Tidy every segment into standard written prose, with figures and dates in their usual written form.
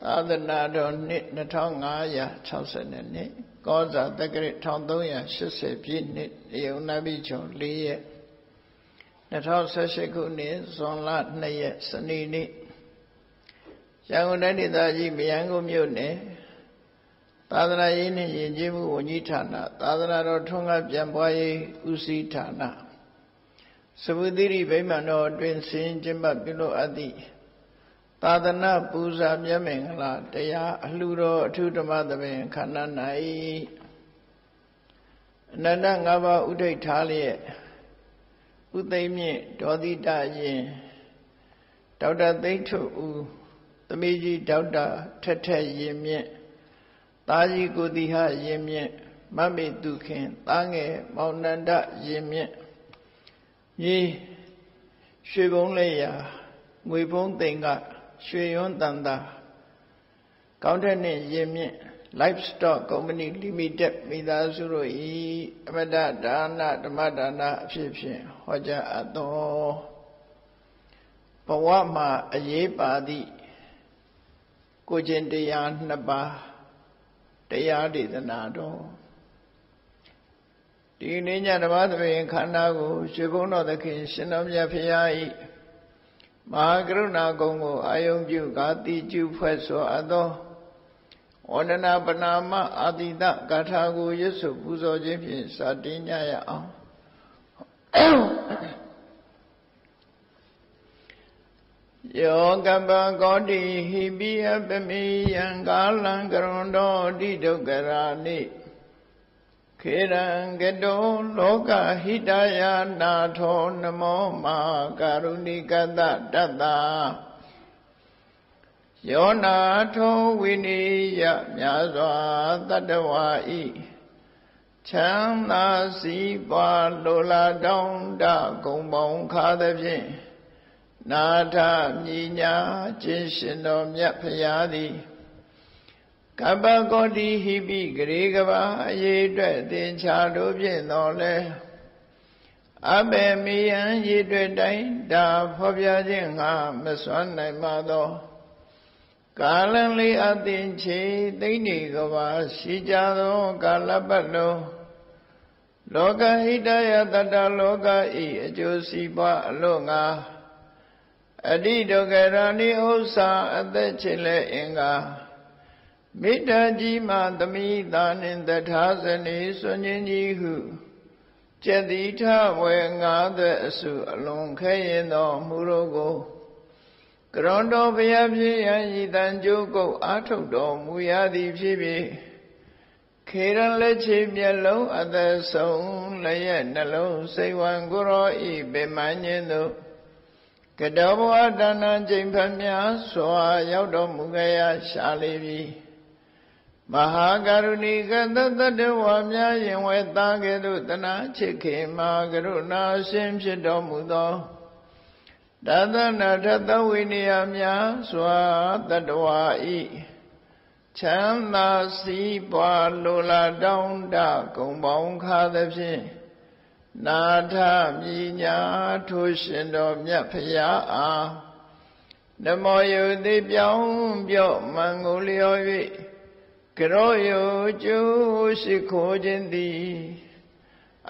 သာသနာတော်နှစ်2560နှစ်ကောဇာတက္ကရာ1380ပြည့်နှစ်ဧုံနပိချုံ4ရက်2018ခုနှစ်ဇွန်လ2ရက်စနေနေ့ရန်ကုန်တိုင်းဒေသကြီးမရမ်းကုန်းမြို့နယ်သာသနာရေးနှင့်ယဉ်ကျေးမှုဝန်ကြီးဌာနသာသနာတော်ထွန်းကားပြန်ပွားရေးဦးစီးဌာနစဝုသီရိဗိမာန်တော်အတွင်ဆင်းကျင်းပပြုလုပ်အပ်သည့်သာသနာပူဇာမြတ်မင်္ဂလာတရားအလှူတော်အထူးဓမ္မသဘင်ခန္ဓာ၌အနန္တ၅ပါးဥဒိဋ္ဌာလျက်ဥသိမ့်မြင့်ဒေါသီတရင်ဒေါက်တာသိန်းထွတ်ဦးသမီးကြီးဒေါက်တာထက်ထက်ရင်မြင့်သားကြီးကိုတိဟရင်မြင့်မမေတုခင်သားငယ်မောင်နန္ဒရင်မြင့်ညီရွှေဘုံလေးရာငွေဘုံသိင်္ဂရွှေရွန်းတန်တာကောင်းတဲ့နဲ့ရင်မြင့် Livestock Company Limited မိသားစုတို့ဤအမတဒါနဓမ္မဒါနအဖြစ်ဖြင့်ဟောကြားအပ်သောဘဝမှာအရေးပါသည့်ကိုကျင့်တရား2ပါးတရားဒေသနာတော်ဒီနေ့ညဓမ္မသဘင်ခန္ဓာကိုရွှေဘုံတော်သခင်ရှင်တော်မြတ်ဖရာဤမဟာကရုဏာကုံကိုအာယုံပြုကာတိကျုဖွဲ့ဆိုအပ်သောဝန္ဒနာပနာမအာတိတဂါထာကိုရွတ်ဆိုပူဇော်ခြင်းဖြင့်စတင်ကြရအောင်ယောကပကောတိဟိပိယပမိယံကာလံကရွန်တောတိဒုက္ခရာနိခေရံကတောလောကဟိတယနာထောနမောမာကာရုဏိကတတတ္တယောနာထောဝိနိယမြာစွာတတ္တဝါဤချမ်းသာစီးပွားလိုလားတောင်းတဂုံပေါင်းခါသဖြင့်နာထမြညာခြင်းရှင်တော်မြတ်ဖရာသည်ကပ္ပကောတိဟိပိဂရေကဘာအရေးအတွက်သင်္ချာတို့ဖြင့်တော်လဲအဘေမိယံရည်တွေ့တိုင်းဒါဖော်ပြခြင်းငါမစွမ်းနိုင်ပါသောကာလံလေးအသင်ချေသိမ့်နေကဘာရှိကြသောကာလပတ်လုံးလောကဟိတယတတ္တလောကဤအကျိုးစီးပွားအလို့ငါအတိဒုက္ခရာနိဥစ္စာအသက်ချေလဲအင်္ဂါမေတ္တာကြီးမှသမိသာနှင့်တထာဇနီစွန့်ခြင်းကြီးဟုကျက်တိထဝေငါးသက်အစုအလွန်ခဲရင်သောမူတို့ကိုကရွန်တော်ဘုရားဖြစ်ရန်ဤတန်ကြိုးကုတ်အာထုတ်တော်မူရသည်ဖြစ်ပြီးခေရန်လက်ချေမျက်လုံးအသက်ဆုံးလည်းရဲ့နှလုံးစိတ်ဝံကိုရောဤပေမန်းခြင်းတို့ကတောဘဝဒါနကျိန်ဖတ်များစွာရောက်တော်မူကြရရှာလေပြီမဟာကရုဏီကတတ္တဝါများရင်ဝဲသားကဲ့သို့တနာချစ်ခင်မှာကရုဏာရှင်ဖြစ်တော်မူသောတသနာထသဝိနည်းများစွာတတ္တဝါဤချမ်းသာစီးပွားလိုလားတောင်းတဂုံပေါင်းခါသဖြင့်နာထမြညာထိုရှင်တော်မြတ်ဖရာအားနမောယုတိပြောင်းပြော့မံကိုလျော်၍ကရောယုကျိုးရှိခိုးခြင်းသည်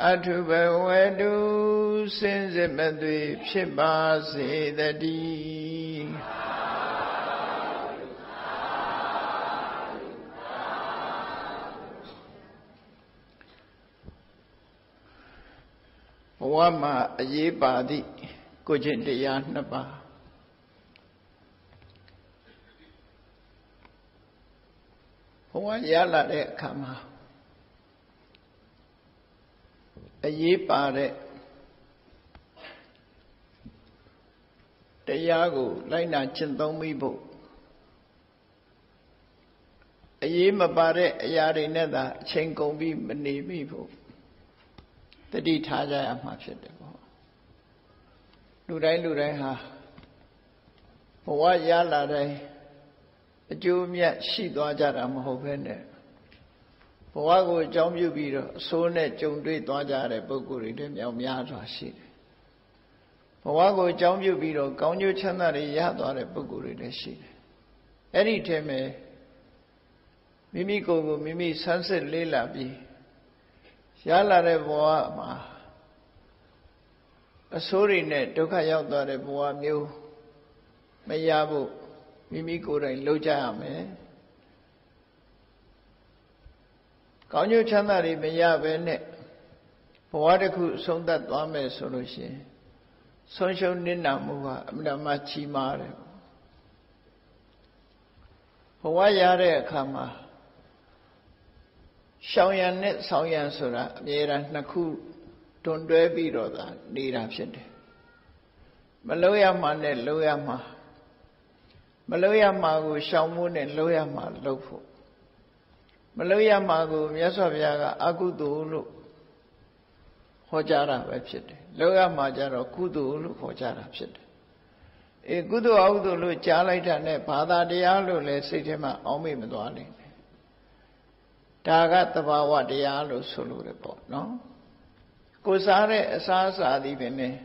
အထုဘဝတုစင်စစ်မသွေဖြစ်ပါစေတည်းဘဝမှာအရေးပါသည့်ကိုကျင့်တရား2ပါးဘဝရလာတဲ့အခါမှာအရေးပါတဲ့တရားကိုလိုက်နာကျင့်သုံးမိဖို့အရေးမပါတဲ့အရာတွေနဲ့သာအချိန်ကုန်ပြီးမနေမိဖို့တတိထားကြရမှာဖြစ်တယ်ပေါ့လူတိုင်းဟာဘဝရလာတဲ့အကျိုးမြတ်ရှိသွားကြတာမဟုတ်ဘဲနဲ့ဘဝကိုအကြောင်းပြုပြီးတော့အဆိုးနဲ့ကြုံတွေ့သွားကြတဲ့ပုဂ္ဂိုလ်တွေလည်းမြောက်များစွာရှိတယ်ဘဝကိုအကြောင်းပြုပြီးတော့ကောင်းကျိုးချမ်းသာတွေရသွားတဲ့ပုဂ္ဂိုလ်တွေလည်းရှိတယ် Any time, Mimi go, Mimi sunset lila bi. Yala re boa ma. A sorry net, Doka yauta re boa mew. Mayabu, Mimi go and loja me. Can you chanari mayabene? Boadeku son that one solution. Sonshou Nina Muva, Mamachi Mare. Hawaiiare Kama Shaoyan Net Saoyan Sura, Yera Naku, don't do a bit of that, need absent. Maloya Mane Loyama Maloya Magu, Shaomun and Loyama Lofu. Maloya Magu, Yasaviaga, Agudulu. Hojara website. Loya Majaro Kudu Hojara website. A good outdo Chalita ne Pada dialo le Sitema Omi Madwali. Tagat the Bawa dialo Sulu report, no? Kusare Sasa divine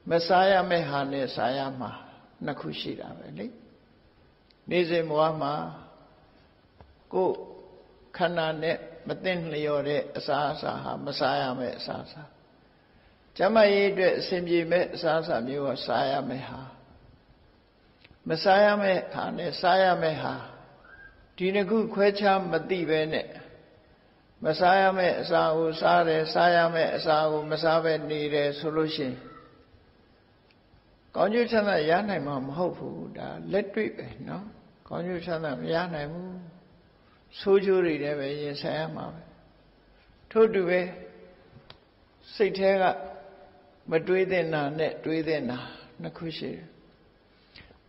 Messiah Mehane Sayama Nakushira Valley. Nize Muama Go Kanane. Matin Leore Sasa, Messiah me Sasa. Jamai Simji me Sasa Mewa Saya Meha. Messiah me Hane Saya Meha. Dinagu Quecha Mati Bene. Messiah me Sao Sare Saya me Sao Masabe Nire solution. Conjuchana Yanamam hopeful that let it no? Conjuchana Yanamu. Sojuri never yes I am. Told to be sit here, but within a net within Nakushi.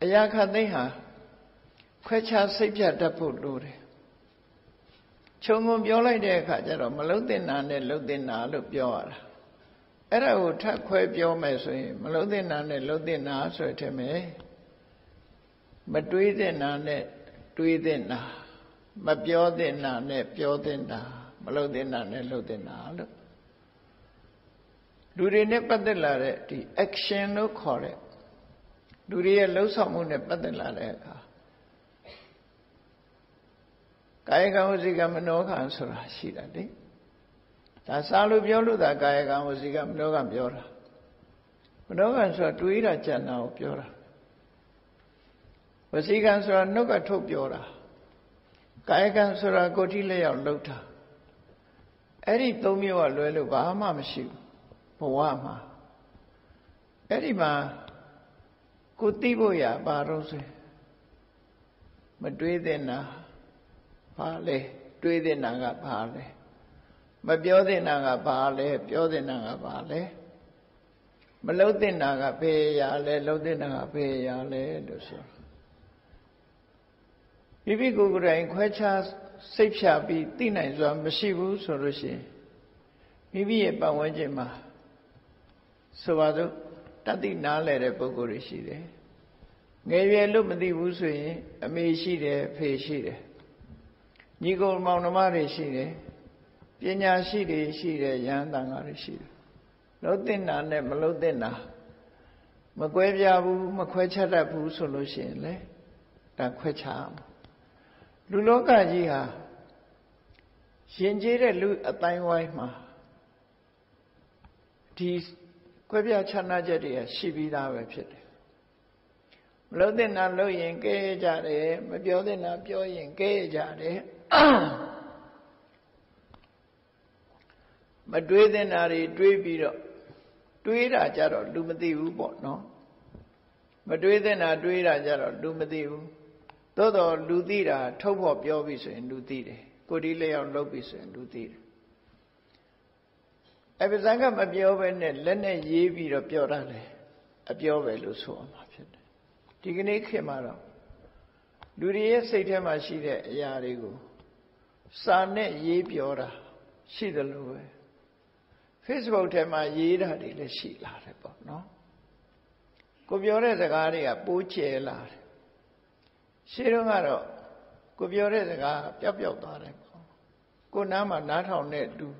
Ayaka Neha, Quecha Sipia Dapu Lure. Chomum Yola de Kajaro, Malodina and Lodina look your. Era would tap quite your message, Malodina and Lodina, so to me. But within a net within a. Mabiodina ne Piodina, Malodina ne Lodina. Do they never the action no correct? Do they allow someone a padalare? Kayaga was no answer, she that day. That's all of Yolu that Kayaga was no Gambiora. No answer to eat a channel of Piora. Was he answer no to Piora? Kayagan Sura Gotile or Lota. Eri told me what Lulu Bahama Mashu, Poama. Erima Kutiboya Barose Madridena Pale, Dwidinaga Pale, Mabiodinaga Pale, Biodinaga Pale, Malodinaga Payale, Lodinaga Payale, Lusso. If you go and Quecha Safe shall be Tina is on Mashibu Solution. Maybe a Bawajima. So I Tati Nale Pogorishi. Maybe I look at the Wusu, a Meshide, Peshide. Nigo Mountamari Shide, Pinya Shide, Shide, Yandangari Shide. Lotina, Melodina. Maguayabu, Maquecha Pu Solution, le? That Quecham. Luloka Jiha Shinjere Lu a time wife ma. Tis Quebia Chana Jedia, she be that website. Lodina Loyin Gay Jade, Mabiodina Pioyin Gay Jade. Madridinari Dwebido Dweda Jaro, Dumadi Ubot, no? Madridina Dweda Jaro, Dumadi. Todo Ludira, top of Yovis and Ludire, Codile or Lobis and Ludire. I was angry by Bioven and Lene Yevi of Piorale, a Biovelus home. Tignic Himara. Luria Satama Shida Yarigo. Sane Ye Piora, Shida Lue. Facebook Tema Yida de Sheet Larebo, no? Cobiore the Garia, Puche Lare. Shirungaro, Cobiore the Gar, Piapio Darebo. Kunama not on net do.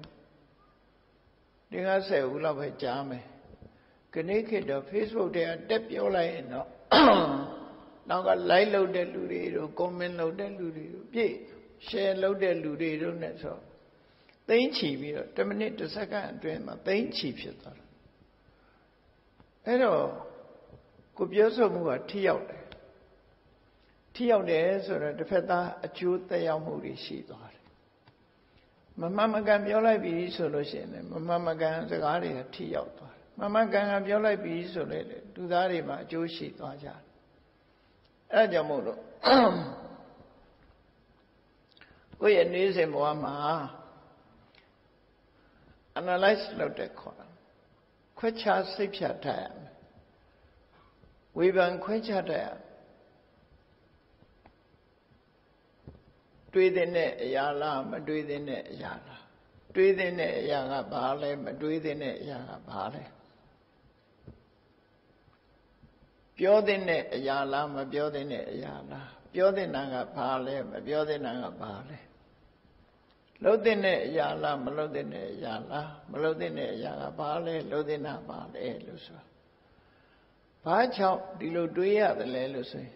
Dinga say, we love a jame. Connected the Facebook there, Depiola, no. နောက်က like လုပ်တဲ့လူတွေတို့ comment လုပ်တဲ့လူတွေတို့ပြည့် share လုပ်တဲ့လူတွေတို့နဲ့ဆိုသိမ့်ချီပြီးတော့10မိနစ်10စက္ကန့်အတွင်းမှာသိမ့်ချီဖြစ်သွားတယ်အဲ့တော့ကိုပြောဆိုမှုကထိရောက်တယ်ထိရောက်တယ်ဆိုတော့တစ်ဖက်သားအကျိုးသက်ရောက်မှုတွေရှိသွားတယ်မမှန်မကန်ပြောလိုက်ပြီဆိုလို့ရှိရင်လည်းမမှန်မကန်စကားတွေကထိရောက်သွားတယ်မမှန်ကန်ပြောလိုက်ပြီဆိုလည်းလူသားတွေမှာအကျိုးရှိသွားကြတယ်အဲ့ဒါကြောင့်မို့လို့ကိုယ့်ရဲ့နေ့စဉ်ဘဝမှာ analyze လုပ်တဲ့ခေါ်တာခွဲခြားစိတ်ဖြတ်တတ်ရမယ်ဝေဖန်ခွဲခြားတတ်ရတွေးတဲ့အရာလားမတွေးတဲ့အရာလားတွေးတဲ့အရာကဘာလဲမတွေးတဲ့အရာကဘာလဲပြောတဲ့အရာလားမပြောတဲ့အရာလားပြောတဲ့နာကဘာလဲမပြောတဲ့နာကဘာလဲလှုပ်တဲ့အရာလားမလှုပ်တဲ့အရာလားမလှုပ်တဲ့အရာကဘာလဲလှုပ်တဲ့နာဘာလဲလို့ဆိုတာဘာကြောင့်ဒီလိုတွေးရတယ်လဲလို့ဆိုရင်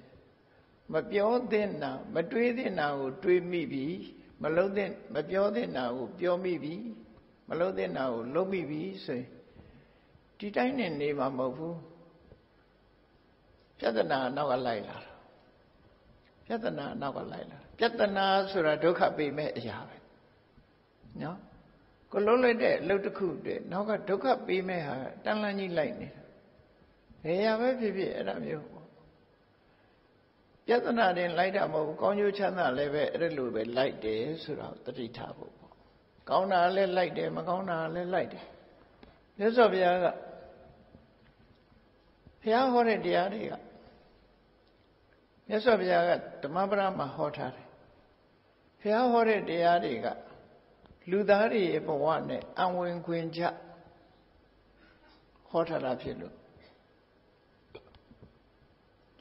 မပြောတဲ့နာမတွေးတဲ့နာကိုတွေးမိပြီမလှုပ်တဲ့မပြောတဲ့နာကိုပြောမိပြီမလှုပ်တဲ့နာကိုလှုပ်မိပြီဆိုရင်ဒီတိုင်းနဲ့နေမှာမဟုတ်ဘူးပြဿနာနောက်ကလိုက်လာပြဿနာနောက်ကလိုက်လာပြဿနာဆိုတာဒုက္ခပေးမဲ့အရာပဲနော်ကိုလုံးလိုက်တဲ့အလုပ်တစ်ခုတည်းနောက်ကဒုက္ခပေးမဲ့ဟာတန်လန်းကြီးလိုက်နေတာဘယ်ရပဲဖြစ်ဖြစ်အဲ့ဒါမျိုးပေါ့ပြဿနာတင်လိုက်တာမဟုတ်ဘူးကောင်းကျိုးချမ်းသာလည်းပဲအဲ့လိုပဲလိုက်တယ်ဆိုတော့တတိထားဖို့ပေါ့ကောင်းတာလည်းလိုက်တယ်မကောင်းတာလည်းလိုက်တယ်မြတ်စွာဘုရားကဘုရားဟောတဲ့တရားတွေကမြတ်စွာဘုရားကဓမ္မပဒမှာဟောထားတယ်ဘုရားဟောတဲ့တရားတွေကလူသားတွေရဲ့ဘဝနဲ့အဝင်ခွင်ကြဟောထားတာဖြစ်လို့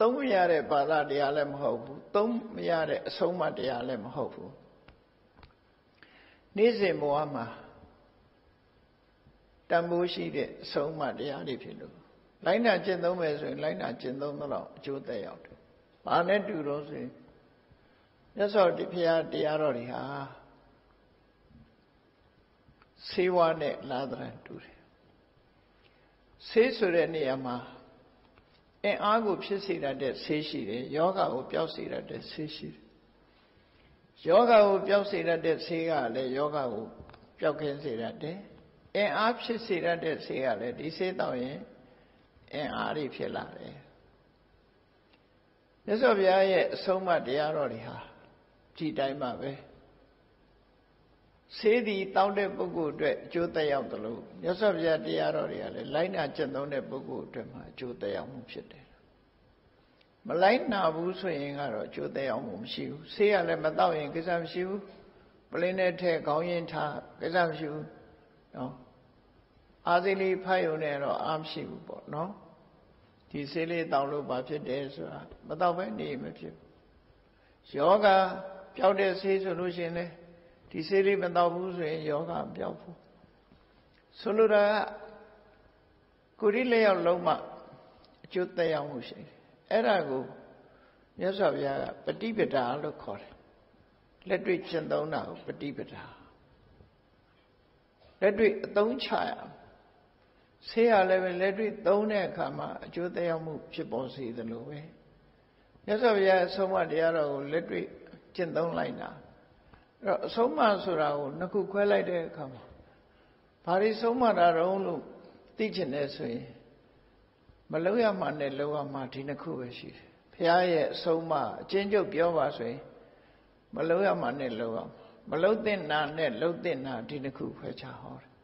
သုံးမရတဲ့ဘာသာတရားလည်းမဟုတ်ဘူးသုံးမရတဲ့အဆုံးအမတရားလည်းမဟုတ်ဘူးနေ့စဉ်ဘဝမှာတန်ဖိုးရှိတဲ့အဆုံးအမတရားတွေဖြစ်လို့လိုက်နာကျင့်သုံးမယ်ဆိုရင်လိုက်နာကျင့်သုံးတော့အကျိုးသက်ရောက်တယ်။ဘာနဲ့တူတော့ဆိုရင်မြတ်စွာဘုရားတရားတော်တွေဟာဆေးဝါးနဲ့လာတဲ့တူတယ်။ဆေးဆိုတဲ့နေရာမှာအင်အားကိုဖြစ်စေတတ်တဲ့ဆေးရှိတယ်။ယောဂကိုပျောက်စေတတ်တဲ့ဆေးရှိတယ်။ယောဂကိုပျောက်စေတတ်တဲ့ဆေးကလည်းယောဂကိုပျောက်ကင်းစေတတ်တယ်။အင်အားဖြစ်စေတတ်တဲ့ဆေးကလည်းဒီဆေးတောက်ရင်အင်အားတွေဖြစ်လာတယ်မြတ်စွာဘုရားရဲ့အဆုံးအမတရားတော်တွေဟာဒီတိုင်းပါပဲဆေးသည်တောင်းတဲ့ပုဂ္ဂိုလ်အတွက်အကျိုးသက်ရောက်တယ်လို့မြတ်စွာဘုရားတရားတော်တွေကလည်းလိုက်နာကျင့်သုံးတဲ့ပုဂ္ဂိုလ်အတွက်မှာအကျိုးသက်ရောက်မှုဖြစ်တယ်မလိုက်နာဘူးဆိုရင်ကတော့အကျိုးသက်ရောက်မှုမရှိဘူးဆေးကလည်းမတောက်ရင်ကိစ္စမရှိဘူးပလင်းနဲ့ထည့်ခေါင်းရင်းထားကိစ္စမရှိဘူးနော်အာသီလေးဖတ်ရုံနဲ့တော့အားမရှိဘူးပေါ့နော်ဒီဆေးလေးတောက်လို့ဘာဖြစ်တယ်ဆိုတာမတောက်ပဲနေမဖြစ်ဘူးယောဂပျောက်တဲ့ဆေးဆိုလို့ရှိရင်လေဒီဆေးလေးမတောက်ဘူးဆိုရင်ယောဂပျောက်ဘူးဆိုလိုတာကကိုယ်ဒီလျောက်လုံးမှအကျိုးသက်ရောက်မှုရှိတယ်အဲ့ဒါကိုမြတ်စွာဘုရားကပฏิပဒါလို့ခေါ်တယ်လက်တွေ့ကျင့်သုံးတာကိုပฏิပဒါလက်တွေ့အသုံးချရဆေးရလည်းပဲလက်တွေ့သုံးတဲ့အခါမှာအကျိုးသက်ရောက်မှုဖြစ်ပေါ်စေသလိုပဲမြတ်စွာဘုရားအဆုံးအမတရားတော်ကိုလက်တွေ့ကျင့်သုံးလိုက်တာအဲ့တော့အဆုံးအမဆိုတာကိုနှစ်ခုခွဲလိုက်တဲ့အခါမှာဘာတွေဆုံးမတာတော့လို့သိချင်တယ်ဆိုရင်မလောက်ရမှနဲ့လောက်ရမှဒီနှစ်ခုပဲရှိတယ်ဘုရားရဲ့အဆုံးအမအချင်းချုပ်ပြောပါဆိုရင်မလောက်ရမှနဲ့လောက်ရမလောက်တဲ့နာနဲ့လောက်တဲ့နာဒီနှစ်ခုခွဲခြားဟောတယ်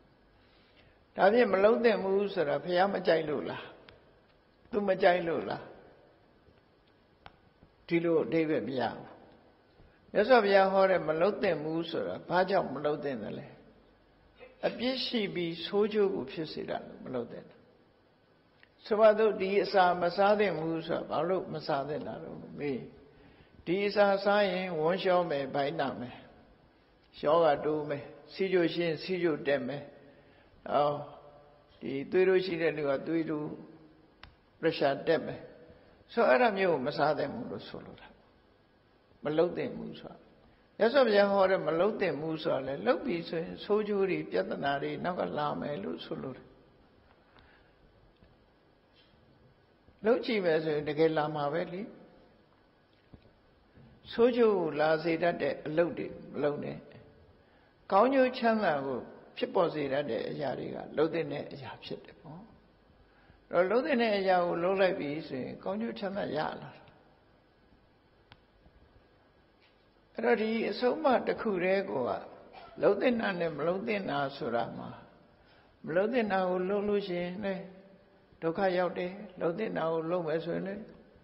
ဒါဖြင့်မလုံးသင့်ဘူးဆိုတာဘုရားမကြိုက်လို့လားသူမကြိုက်လို့လားဒီလိုအဓိပ္ပာယ်မရဘူးမြတ်စွာဘုရားဟောတဲ့မလုံးသင့်ဘူးဆိုတာဘာကြောင့်မလုံးသင့်တယ်လဲအပြစ်ရှိပြီးဆိုးကျိုးကိုဖြစ်စေတာလို့မလုံးသင့်ဘူးဆိုပါတော့ဒီအစာမစားသင့်ဘူးဆိုတာဘာလို့မစားသင့်တာတော့မေးဒီအစာစားရင်ဝန်းလျှောမယ်ဘိုင်းနာမယ်ယောဂတိုးမယ်စီးကျိုရှင်းစီးကျိုတက်မယ်ဒီသွေးတို့ရှိတဲ့လူကသွေးတို့ pressure တက်မယ် ဆိုအဲ့ဒါမျိုးကိုမစားသင့်ဘူးလို့ဆိုလိုတာမလုပ်သင့်ဘူးဆိုတာရသော်ဗျာဟောတဲ့မလုပ်သင့်ဘူးဆိုတာလေလုပ်ပြီးဆိုရင်ဆိုးကျိုးတွေပြဿနာတွေနောက်ကလာမယ်လို့ဆိုလိုတယ်လုပ်ကြည့်မယ်ဆိုရင်တကယ်လာမှာပဲလေဆိုးကျိုးကိုလာစေတတ်တဲ့အလုပ်တွေမလုပ်နဲ့ကောင်းကျိုးချမ်းသာကိုဖြစ်ပေါ်စေတတ်တဲ့အရာတွေကလုပ်တဲ့အရာဖြစ်တယ်ပေါ့အဲ့တော့လုပ်တဲ့အရာကိုလုပ်လိုက်ပြီဆိုရင်ကောင်းကျိုးချမ်းသာရလာအဲ့တော့ဒီအဆုံးအမတစ်ခုတည်းကိုကလုပ်တဲ့နာနဲ့မလုပ်တဲ့နာဆိုတာမှာမလုပ်တဲ့နာကိုလုပ်လို့ရှိရင်လေဒုက္ခရောက်တယ်လုပ်တဲ့နာကိုလုပ်မယ်ဆိုရင်လေ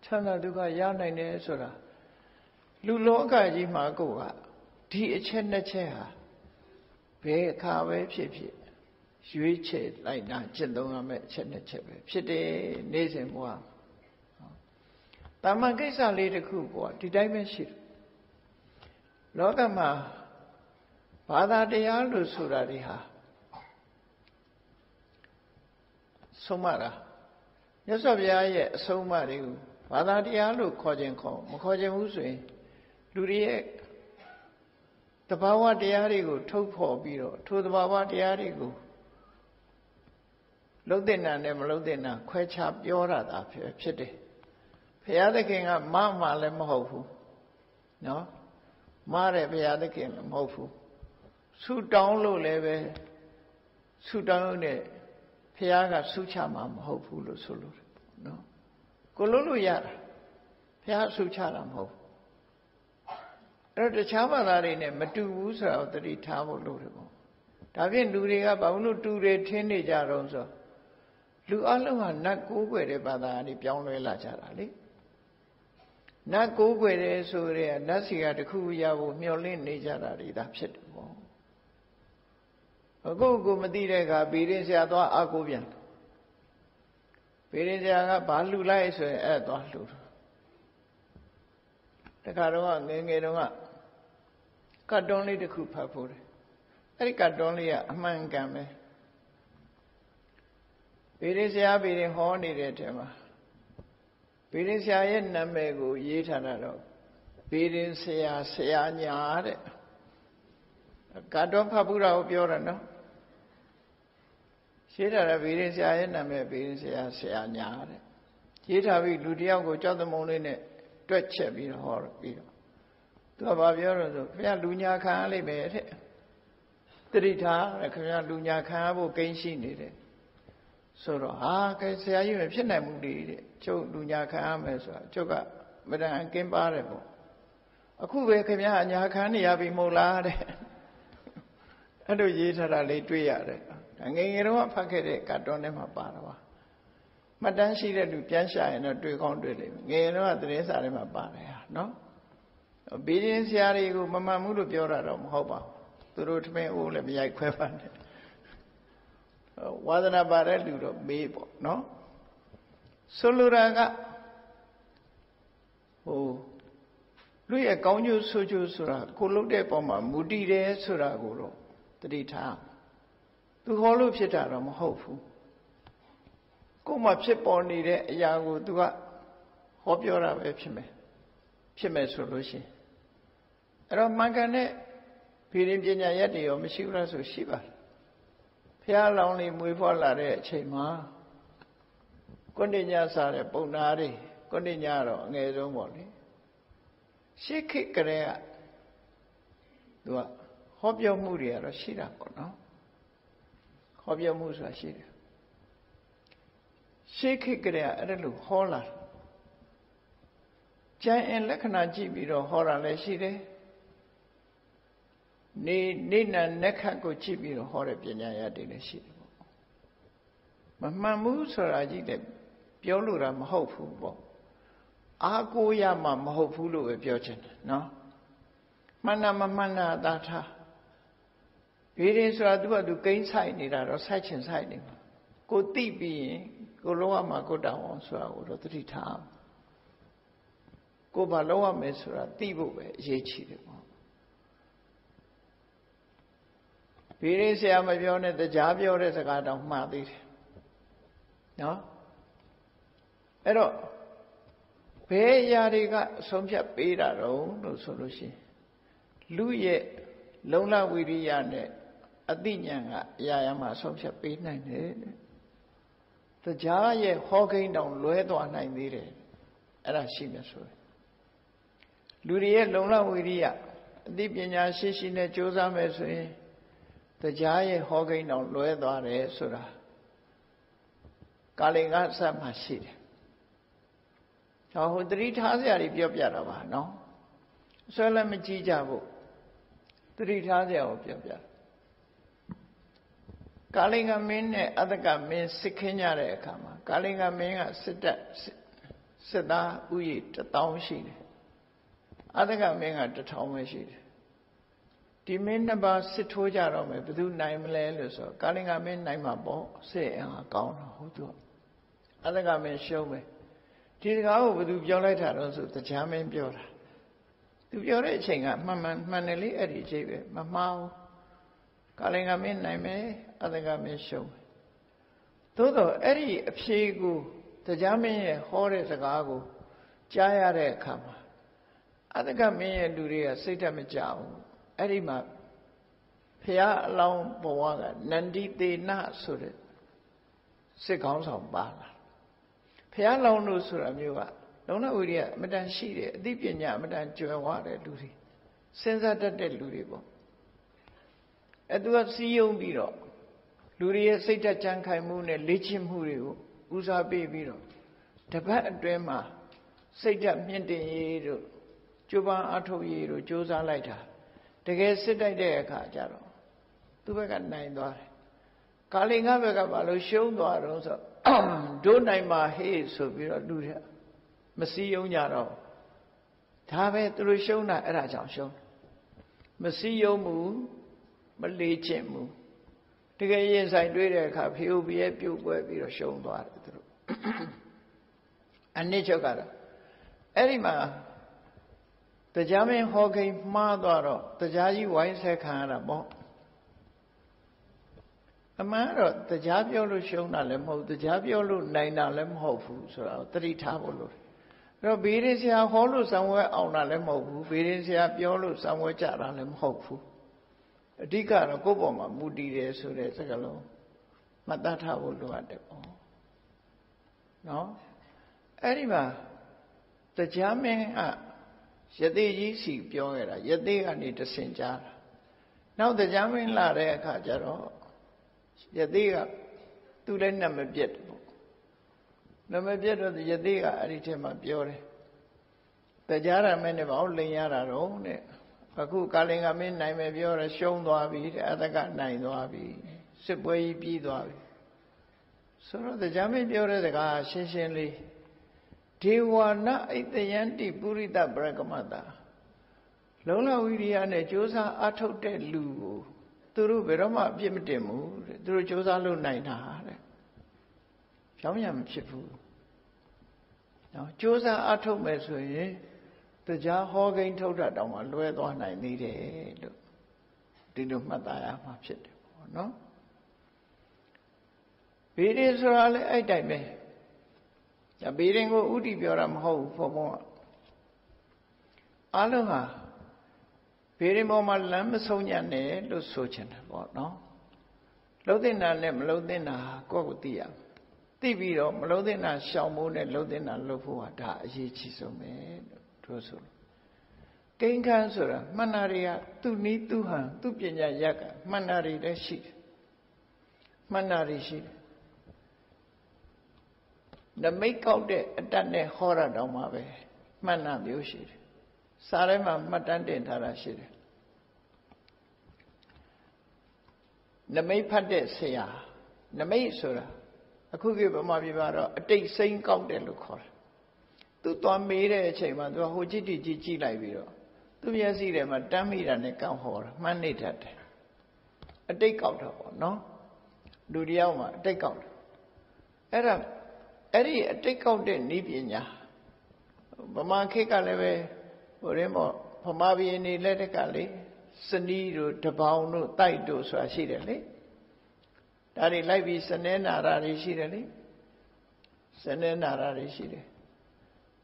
ချမ်းသာဒုက္ခရနိုင်တယ်ဆိုတာလူလောကကြီးမှာကိုကဒီအချက်နှစ်ချက်ဟာဘယ်အခါပဲဖြစ်ဖြစ်ရွေးချယ်လိုက်တာကျင့်သုံးရမယ့်အချက်နှစ်ချက်ပဲဖြစ်တယ်နေ့စဉ်ဘဝတာမန်ကိစ္စလေးတစ်ခုပေါ့ဒီတိုင်းပဲရှိတယ်လောကမှာဘာသာတရားလို့ဆိုတာတွေဟာဆုံးမတာမြတ်စွာဘုရားရဲ့အဆုံးအမတွေကိုဘာသာတရားလို့ခေါ်ခြင်းခေါ်မခေါ်ခြင်းဘူးဆိုရင်လူတွေရဲ့တဘာဝတရားတွေကိုထုတ်ဖော်ပြီးတော့ထိုတဘာဝတရားတွေကိုလုံးတဲ့နာနဲ့မလုံးတဲ့နာခွဲခြားပြောရတာဖြစ်တယ်ဘုရားသခင်ကမမှလည်းမဟုတ်ဘူးနော်မားတယ်ဘုရားသခင်လည်းမဟုတ်ဘူးဆုတောင်းလို့လည်းပဲဆုတောင်းလို့ဘုရားကဆုချမှာမဟုတ်ဘူးလို့ဆိုလို့နော်ကိုလို့ရတာဘုရားဆုချတာမဟုတ်ဘူးအဲ့တော့တခြားဘာသာတွေနဲ့မတူဘူးဆိုတာကိုသတိထားဖို့လိုတယ်ပေါ့ဒါဖြင့်လူတွေကဘာလို့တူတယ်ထင်းနေကြတော့ဆိုလူအလုံးဟာနတ်ကိုးကွယ်တဲ့ဘာသာကနေပြောင်းလဲလာကြတာလေနတ်ကိုးကွယ်တယ်ဆိုတဲ့နတ်စီကတခုရဖို့မျှော်လင့်နေကြတာတွေဒါဖြစ်တယ်ပေါ့အခုကိုမသိတဲ့အခါဗီရင်ဆရာသွားအကိုပြန်ဗီရင်ဆရာကဘာလှူလိုက်ဆိုရင်အဲ့သွားလှူတခါတော့ငယ်ငယ်တုန်းကကတ်တွန်းလေးတစ်ခုဖတ်ဖို့တယ်အဲ့ဒီကတ်တွန်းလေးကအမှန်ကန်ပဲဗီရင်ဆရာဗီရင်ဟောနေတဲ့အချိန်မှာဗီရင်ဆရာရဲ့နာမည်ကိုရေးထားတာတော့ဗီရင်ဆရာညာတဲ့ကတ်တွန်းဖတ်ဖို့တော့ပြောတာနော်ရေးထားတာဗီရင်ဆရာရဲ့နာမည်ဗီရင်ဆရာညာတဲ့ရေးထားပြီးလူတယောက်ကိုကြောက်သမုံလေးနဲ့တွက်ချက်ပြီးတော့ဟောပြီးတော့သူကဘာပြောတော့ဆိုခင်ဗျာလူညာခံရလိမ့်မယ်တဲ့တတိထားခင်ဗျာလူညာခံရဖို့ကိန်းရှိနေတယ်ဆိုတော့ဟာကဲဆရာကြီးမဖြစ်နိုင်ဘူးလေတဲ့ကျုပ်လူညာခံရမယ်ဆိုတာကျုပ်ကမတန်ကင်းပါတယ်ပေါ့အခုပဲခင်ဗျာအညာခံနေရပြီမဟုတ်လားတဲ့အဲ့လိုရေးထားတာလေးတွေ့ရတယ်ငယ်ငယ်တော့ဖတ်ခဲ့တဲ့ကတ်တွန်းထဲမှာပါတော့မှတ်တမ်းရှိတဲ့လူပြန်ရှာရင်တော့တွေ့ကောင်းတွေ့လိမ့်မယ်ငယ်တော့သတင်းစာထဲမှာပါတယ်ဟာနော်ဘီရင်ဆရာတွေကိုမမှန်ဘူးလို့ပြောတာတော့မဟုတ်ပါဘူးသူတို့ထမင်းအိုးလည်းမရိုက်ခွဲပါနဲ့ဝါသနာပါတဲ့လူတော့မေးပေါ့နော်ဆိုလိုတာကလူရဲ့ကောင်းကျိုးဆိုးကျိုးဆိုတာကိုလုပ်တဲ့ပုံမှာမူတည်တယ်ဆိုတာကိုတော့သတိထားသူဟောလို့ဖြစ်တာတော့မဟုတ်ဘူးကိုယ်မှဖြစ်ပေါ်နေတဲ့အရာကို तू ကဟောပြောတာပဲဖြစ်မယ်ဆိုလို့ရှိရင်အဲ့တော့မှန်ကန်တဲ့ဗီရင်ပညာရက်တွေရောမရှိဘူးလားဆိုရှိပါတယ်ဘုရားလောင်းလေးမွေးဖွားလာတဲ့အချိန်မှာကွဏ္ဍညစားတဲ့ပုံနာတွေကွဏ္ဍညတော့အငယ်ဆုံးပေါ့လေရှေးခေတ်ကလေးက तू ကဟောပြောမှုတွေကတော့ရှိတာပေါ့နော်ဟောပြောမှုဆိုတာရှိတယ်ရှေးခေတ်ကလေးကအဲ့ဒါလို့ဟောလာကျန်အင်လက္ခဏာကြည့်ပြီးတော့ဟောတာလည်းရှိတယ်နေနာနက္ခတ်ကိုကြည့်ပြီးတော့ဟောတဲ့ပညာရတွေလည်းရှိတယ်ပေါ့မမှန်ဘူးဆိုတာကြည့်တယ်ပြောလို့တာမဟုတ်ဘူးပေါ့အာကိုရမှာမဟုတ်ဘူးလို့ပဲပြောချင်တယ်နော်မှန်တာမမှန်တာသာထားဗီရင်ဆိုတာသူကသူကိန်းဆိုင်နေတာတော့ဆိုင်ချင်ဆိုင်နေမှာကိုသိပြီးရင်ကိုလုံးဝမှာကိုတောင်းအောင်ဆိုတာကိုတော့သတိထားကိုဘာလုံးဝမယ်ဆိုတာသိဖို့ပဲအရေးကြီးတယ်ပေါ့ဗီရင်ဆရာမပြောနဲ့တရားပြောတဲ့စကားတောင်မှားသေးတယ်နော်အဲ့တော့ ဘယ်အရာတွေကဆုံးဖြတ်ပေးတာတော့လို့ဆိုလို့ရှိရင်လူရဲ့လုံလဝိရိယနဲ့အသိဉာဏ်ကအရာရာမှာဆုံးဖြတ်ပေးနိုင်တယ်တရားရဲ့ဟောကိန်းတောင်လွဲသွားနိုင်သေးတယ်အဲ့ဒါရှိမယ်ဆိုရင်လူတွေရဲ့လုံလဝိရိယအသိပညာရှိရှိနဲ့ကြိုးစားမယ်ဆိုရင်တရားရဲ့ဟောကိန်းတောင်လွဲသွားတယ်ဆိုတာကာလင်္ဂအစမှရှိတယ်ဟိုတတိထားစရာတွေပြောပြတာပါနော်ဆွဲလည်းမကြည့်ကြဘူးတတိထားစရာကိုပြောပြကာလင်္ဂမင်းနဲ့အတ္တကမင်းစစ်ခင်းကြတဲ့အခါမှာကာလင်္ဂမင်းကစစ်သားဥယျာဉ်1000ရှိတယ်အတ္တကမင်းက1000ပဲရှိတယ်ဒီမင်းနှစ်ပါးစစ်ထိုးကြတော့မယ်ဘယ်သူနိုင်မလဲလို့ဆိုကာလင်္ဂမင်းနိုင်မှာပေါ့စစ်အင်အားကောင်းတာဟုတ်သူအတ္တကမင်းရှုံးမယ်ဒီစကားကိုဘယ်သူပြောလိုက်တာတော့ဆိုတရားမင်းပြောတာသူပြောတဲ့အချိန်ကမှန်တယ်လေအဲ့ဒီအချိန်ပဲမမှားဘူးကာလင်္ဂမင်းနိုင်မယ်အတ္တကမင်းရှုံးမယ်သို့တော့အဲ့ဒီအဖြေကိုတရားမင်းရဲ့ဟောတဲ့စကားကိုကြားရတဲ့အခါမှာအတ္တကမင်းရဲ့လူတွေကစိတ်ဓာတ်မကြဘူးအဲ့ဒီမှာဖရာအလောင်းဘဝကနန္ဒီသေနဆိုတဲ့စစ်ကောင်းဆောင်ပါလာဖရာလောင်းလို့ဆိုတာမျိုးကလုံလဝိရိယအမတန်ရှိတယ်အသိပညာအမတန်ကျွယ်ဝတဲ့လူတွေစဉ်းစားတတ်တဲ့လူတွေပေါ့အဲ့သူကစီးယုံပြီးတော့လူတွေရဲ့စိတ်ဓာတ်ကြံခိုင်မှုနဲ့လေ့ကျင့်မှုတွေကိုဦးစားပေးပြီးတော့တပတ်အတွင်းမှာစိတ်ဓာတ်မြင့်တင်ရေးတို့ကြိုးပမ်းအထောက်ရေးတို့ကြိုးစားလိုက်တာတကယ်စစ်တိုက်တဲ့အခါကျတော့သူ့ဘက်ကနိုင်သွားတယ်ကာလင်္ဂဘက်ကဘာလို့ရှုံးသွားတော့ဆိုတို့နိုင်မှာဟေးဆိုပြီးတော့လူတွေမစည်းယုံကြတော့ဒါပဲသူတို့ရှုံးတာအဲ့ဒါကြောင့်ရှုံးမစည်းယုံမှုမလေ့ကျင့်မှုတကယ်ရင်ဆိုင်တွေ့တဲ့အခါဖေဦးပြဲပြုတ်ကွဲပြီးတော့ရှုံးသွားတယ်သူတို့အနည်းချုပ်ကတော့အဲ့ဒီမှာတရားမင်းဟောကိန်းမှားသွားတော့တရားကြီးဝိုင်းဆက်ခံရတာပေါ့အမှန်တော့တရားပြောလို့ရှုံးတာလည်းမဟုတ်တရားပြောလို့နိုင်တာလည်းမဟုတ်ဘူးဆိုတော့သတိထားဖို့လိုတယ်အဲ့တော့ဘေးရင်ဆရာဟောလို့ဆောင်ဝဲအောင်တာလည်းမဟုတ်ဘူးဘေးရင်ဆရာပြောလို့ဆောင်ဝဲကြတာလည်းမဟုတ်ဘူးအဓိကတော့ကိုယ့်ပေါ်မှာမူတည်တယ်ဆိုတဲ့စကားလုံးမှတ်သားထားဖို့လိုအပ်တယ်ပေါ့နော်အဲ့ဒီမှာတရားမင်းကယသိကြီးစီပြောခဲ့တာယသိကနေတဆင်ကြားတာနောက်တရားမင်းလာတဲ့အခါကျတော့ယသိကသူ့လည်းနမပြတ်တယ်ပေါ့နမပြတ်တော့ယသိကအဲ့ဒီထဲမှာပြောတယ်တရားရမင်းနဲ့ဘာလို့လိန်ရတာတော့တဲ့အခုကာလင်္ဂမင်းနိုင်မယ်ပြောရရှုံးသွားပြီတဲ့အတ္တကနိုင်သွားပြီစစ်ပွဲကြီးပြီးသွားပြီဆိုတော့တရားမင်းပြောတဲ့စကားရှင်းရှင်းလေးဒေဝနာဣတယန္တိပုရိသပရကမတလုံလဝိရိယနဲ့ကြိုးစားအထုတ်တဲ့လူကိုသူတို့ဘယ်တော့မှအပြစ်မတင်ဘူးတဲ့သူတို့ကြိုးစားလို့နိုင်တာတဲ့ကြောင်းရမဖြစ်ဘူးနော်ကြိုးစားအထုတ်မယ်ဆိုရင်တရားဟောကိန်းထုတ်တာတောင်မှလွဲသွားနိုင်သေးတယ်လို့ဒီလိုမှတ်သားရမှာဖြစ်တယ်ပေါ့နော်ဗေဒင်ဆိုတာလည်းအဲ့တိုင်းပဲဗေဒင်ကိုဥတီပြောတာမဟုတ်ဘူးဘုံဘုံအားလုံးဟာဗေဒင်ပေါ်မှာလမ်းမဆုံးညံ့နဲ့လို့ဆိုချင်တယ်ပေါ့နော်လှုပ်တဲ့နာနဲ့မလှုပ်တဲ့နာကိုယ့်ကိုသိရသိပြီးတော့မလှုပ်တဲ့နာရှောင်ဖို့နဲ့လှုပ်တဲ့နာလှုပ်ဖို့ဟာဒါအရေးကြီးဆုံးပဲလို့တို့ဆိုကိန်းခန်းဆိုတာမှန်တာတွေကသူ့နီးသူ့ဟန်သူ့ပညာရက်ကမှန်တာတွေလည်းရှိတယ်မှန်တာတွေရှိတယ်နမိတ်ကောက်တဲ့အတတ်နဲ့ဟောရတော့မှပဲမှန်တာမျိုးရှိတယ်စာထဲမှာမှတ်တမ်းတင်ထားတာရှိတယ်နမိတ်ဖတ်တဲ့ဆရာနမိတ်ဆိုတာအခုခေတ်ဗမာပြည်မှာတော့အတိတ်စိမ့်ကောက်တယ်လို့ခေါ်တယ်သူသွားမေးတဲ့အချိန်မှာသူကဟိုကြည့်ကြည့်လိုက်ပြီးတော့သူမျက်စိထဲမှာတမ်းမိတာနဲ့ကောက်ဟောတာမှန်းနေတတ်တယ်အတိတ်ကောက်တော့ပေါ့နော်လူတယောက်မှာအတိတ်ကောက်တယ်အဲ့ဒီအတိတ်ကောက်တဲ့နည်းပညာဗမာခေတ်ကလည်းပဲဟိုရင်းပေါ့ဗမာပြည်နေလက်တက်ကလေစနီးတို့တပေါင်းတို့တိုက်တို့ဆိုတာရှိတယ်လေဒါတွေလိုက်ပြီးစနေနာရာတွေရှိတယ်လေစနေနာရာတွေရှိတယ်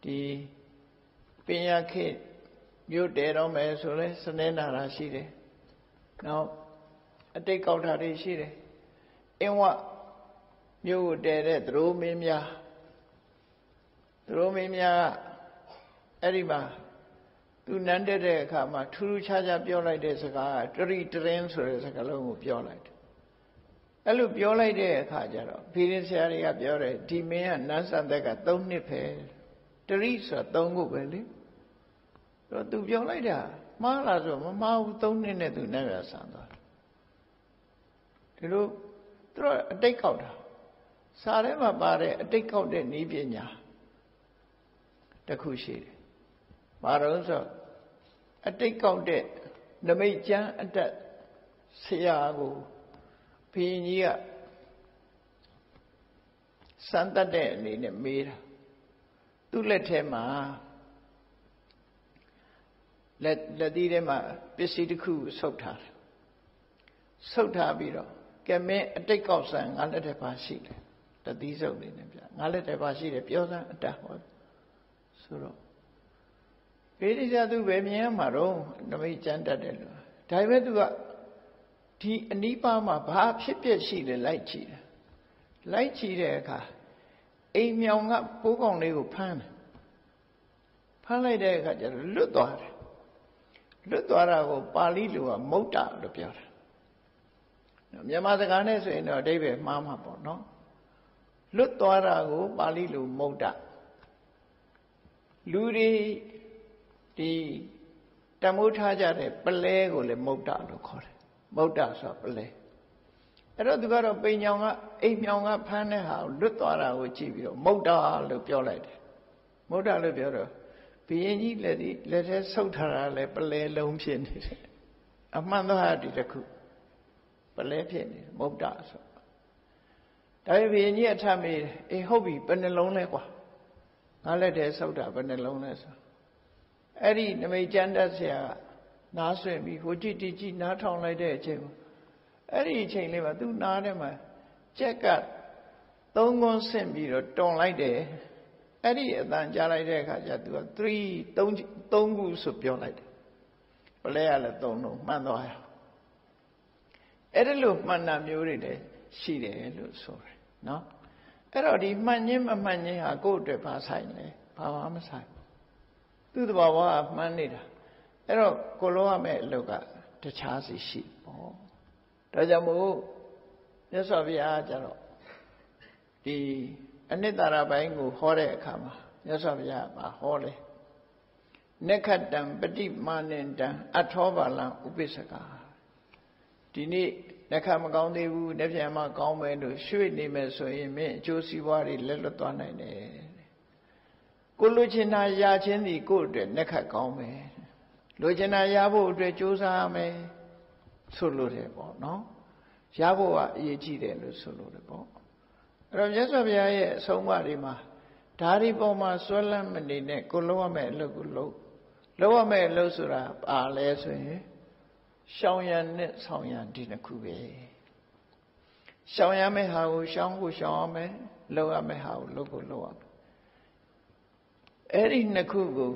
ဒီပင်ရခေမြို့တဲတော့မယ်ဆိုလဲစနေနာတာရှိတယ်နောက်အတိတ်ကောက်တာတွေရှိတယ်အင်းဝမြို့ကိုတဲတဲ့သူတို့မင်းများအဲ့ဒီမှာသူနန်းတက်တဲ့အခါမှာထူးထူးခြားခြားပြောလိုက်တဲ့စကားကတရိတရင်ဆိုတဲ့စကားလုံးကိုပြောလိုက်တယ်အဲ့လိုပြောလိုက်တဲ့အခါကျတော့ဖေရင်ဆရာတွေကပြောတယ်ဒီမင်းကနန်းဆန်သက်က3နှစ်ပဲတရိဆိုတာ3ခုပဲလေတော့သူပြောလိုက်တာမှားလားဆိုမမှားဘူး3နှစ်နဲ့သူနန်းရဆန်သွားဒီလိုသူတို့အတိတ်ကောက်တာစာထဲမှာပါတဲ့အတိတ်ကောက်တဲ့နည်းပညာတစ်ခုရှိတယ်။ဘာလို့ဆိုအတိတ်ကောက်တဲ့နမိတ်ကျမ်းအတက်ဆရာကိုဘုရင်ကြီးကစမ်းတတ်တဲ့အနေနဲ့မေးတာသူ့လက်ထဲမှာလက်သီးထဲမှာပစ္စည်းတစ်ခုဆုပ်ထားတယ်ဆုပ်ထားပြီးတော့ကဲမင်းအတိတ်ကောက်ဆန်ငါလက်ထဲပါရှိတယ်တသီးဆုပ်နေတယ်ဗျငါလက်ထဲပါရှိတယ်ပြောစမ်းအတက်ဟောဆိုတော့ဘေးတိကျသူပဲမြင်ရမှာတော့နမိတ်ကျမ်းတတ်တယ်လို့ဒါပေမဲ့သူကဒီအနိပါမှာဘာဖြစ်ပျက်ရှိတယ်လိုက်ကြည့်တယ်လိုက်ကြည့်တဲ့အခါအိမ်မြောင်ကပိုးကောင်လေးကိုဖမ်းလိုက်တဲ့အခါကျတော့လွတ်သွားတယ်လွတ်သွားတာကိုပါဠိလိုကမုဒ္ဒလို့ပြောတာမြန်မာစကားနဲ့ဆိုရင်တော့အဓိပ္ပာယ်မှားမှာပေါ့နော်လွတ်သွားတာကိုပါဠိလိုမုဒ္ဒလူတွေဒီတမိုးထားကြတဲ့ပလဲကိုလည်းမုဒ္ဒလို့ခေါ်တယ်မုဒ္ဒဆိုတာပလဲအဲ့တော့သူကတော့ပိန်ညောင်ကအိမ်မြောင်ကဖမ်းတဲ့ဟာကိုလွတ်သွားတာကိုကြည့်ပြီးတော့မုဒ္ဒလို့ပြောလိုက်တယ်မုဒ္ဒလို့ပြောတော့ဘုရင်ကြီးလက်ထဲဆုပ်ထားတာလည်းပလဲလုံးဖြစ်နေတယ်အမှန်တော့ဒီတစ်ခုပလဲဖြစ်နေတယ်မုဒ္ဒဆိုဒါပေမဲ့ဘုရင်ကြီးအထမေးအေးဟုတ်ပြီဘယ်နှလုံးလဲကွာငါလက်ထဲဆုပ်တာဘယ်နှလုံးလဲဆိုအဲ့ဒီနမိတ်ကျမ်းတတ်ဆရာကနားဆွင့်ပြီးဟိုကြည့်ဒီကြည့်နားထောင်လိုက်တဲ့အချိန်မှာအဲ့ဒီအချိန်လေးမှာသူနားထဲမှာကြက်က3ခွန်းဆင့်ပြီးတော့တွန်လိုက်တယ်အဲ့ဒီအတန်ကြားလိုက်တဲ့အခါကျသူက3ခုဆိုပြောလိုက်တယ်ပလဲရလဲ3လုံးမှန်သွားရအဲ့ဒါလို့မှန်တာမျိုးတွေလည်းရှိတယ်လို့ဆိုတယ်နော်အဲ့တော့ဒီမှန်ခြင်းမမှန်ခြင်းဟာကိုယ့်အတွက်ဘာဆိုင်လဲဘာမှမဆိုင်သူ့တဘာဝကမှန်နေတာအဲ့တော့ကိုလိုရမယ့်အလုပ်ကတခြားစီရှိပေါ့ဒါကြောင့်မို့မြတ်စွာဘုရားကျတော့ဒီအနိတ္တရာပိုင်းကိုဟောတဲ့အခါမှာမြတ်စွာဘုရားကဟောလေနက္ခတံပฏิမာနန္တံအထောပါလံဥပိ္ပစကာဒီနေ့လက်ခမကောင်းသေးဘူးလက်ပြန်မှကောင်းမယ်လို့ရွှေ့နေမယ်ဆိုရင်မင်းအကျိုးစီးပွားတွေလက်လွတ်သွားနိုင်တယ်ကိုလိုချင်တာရခြင်းဒီကိုယ့်အတွက်လက်ခကောင်းမယ်လိုချင်တာရဖို့အတွက်ကြိုးစားရမယ်ဆိုလို့တယ်ပေါ့နော်ရဖို့ကအရေးကြီးတယ်လို့ဆိုလို့တယ်ပေါ့အဲ့တော့မြတ်စွာဘုရားရဲ့အဆုံးအမတွေမှာဓာရီပေါ်မှာဆွဲလန်းမနေနဲ့ကိုလုံးရမယ့်အလုပ်ကိုလုပ်ရမယ့်အလုပ်ဆိုတာပါလဲဆိုရင်ရှောင်ရံနဲ့ဆောင်ရံဒီနှစ်ခုပဲရှောင်ရမယ့်ဟာကိုရှောင်ရမယ်လုပ်ရမယ့်ဟာကိုလုပ်ရမယ်အဲ့ဒီနှစ်ခုကို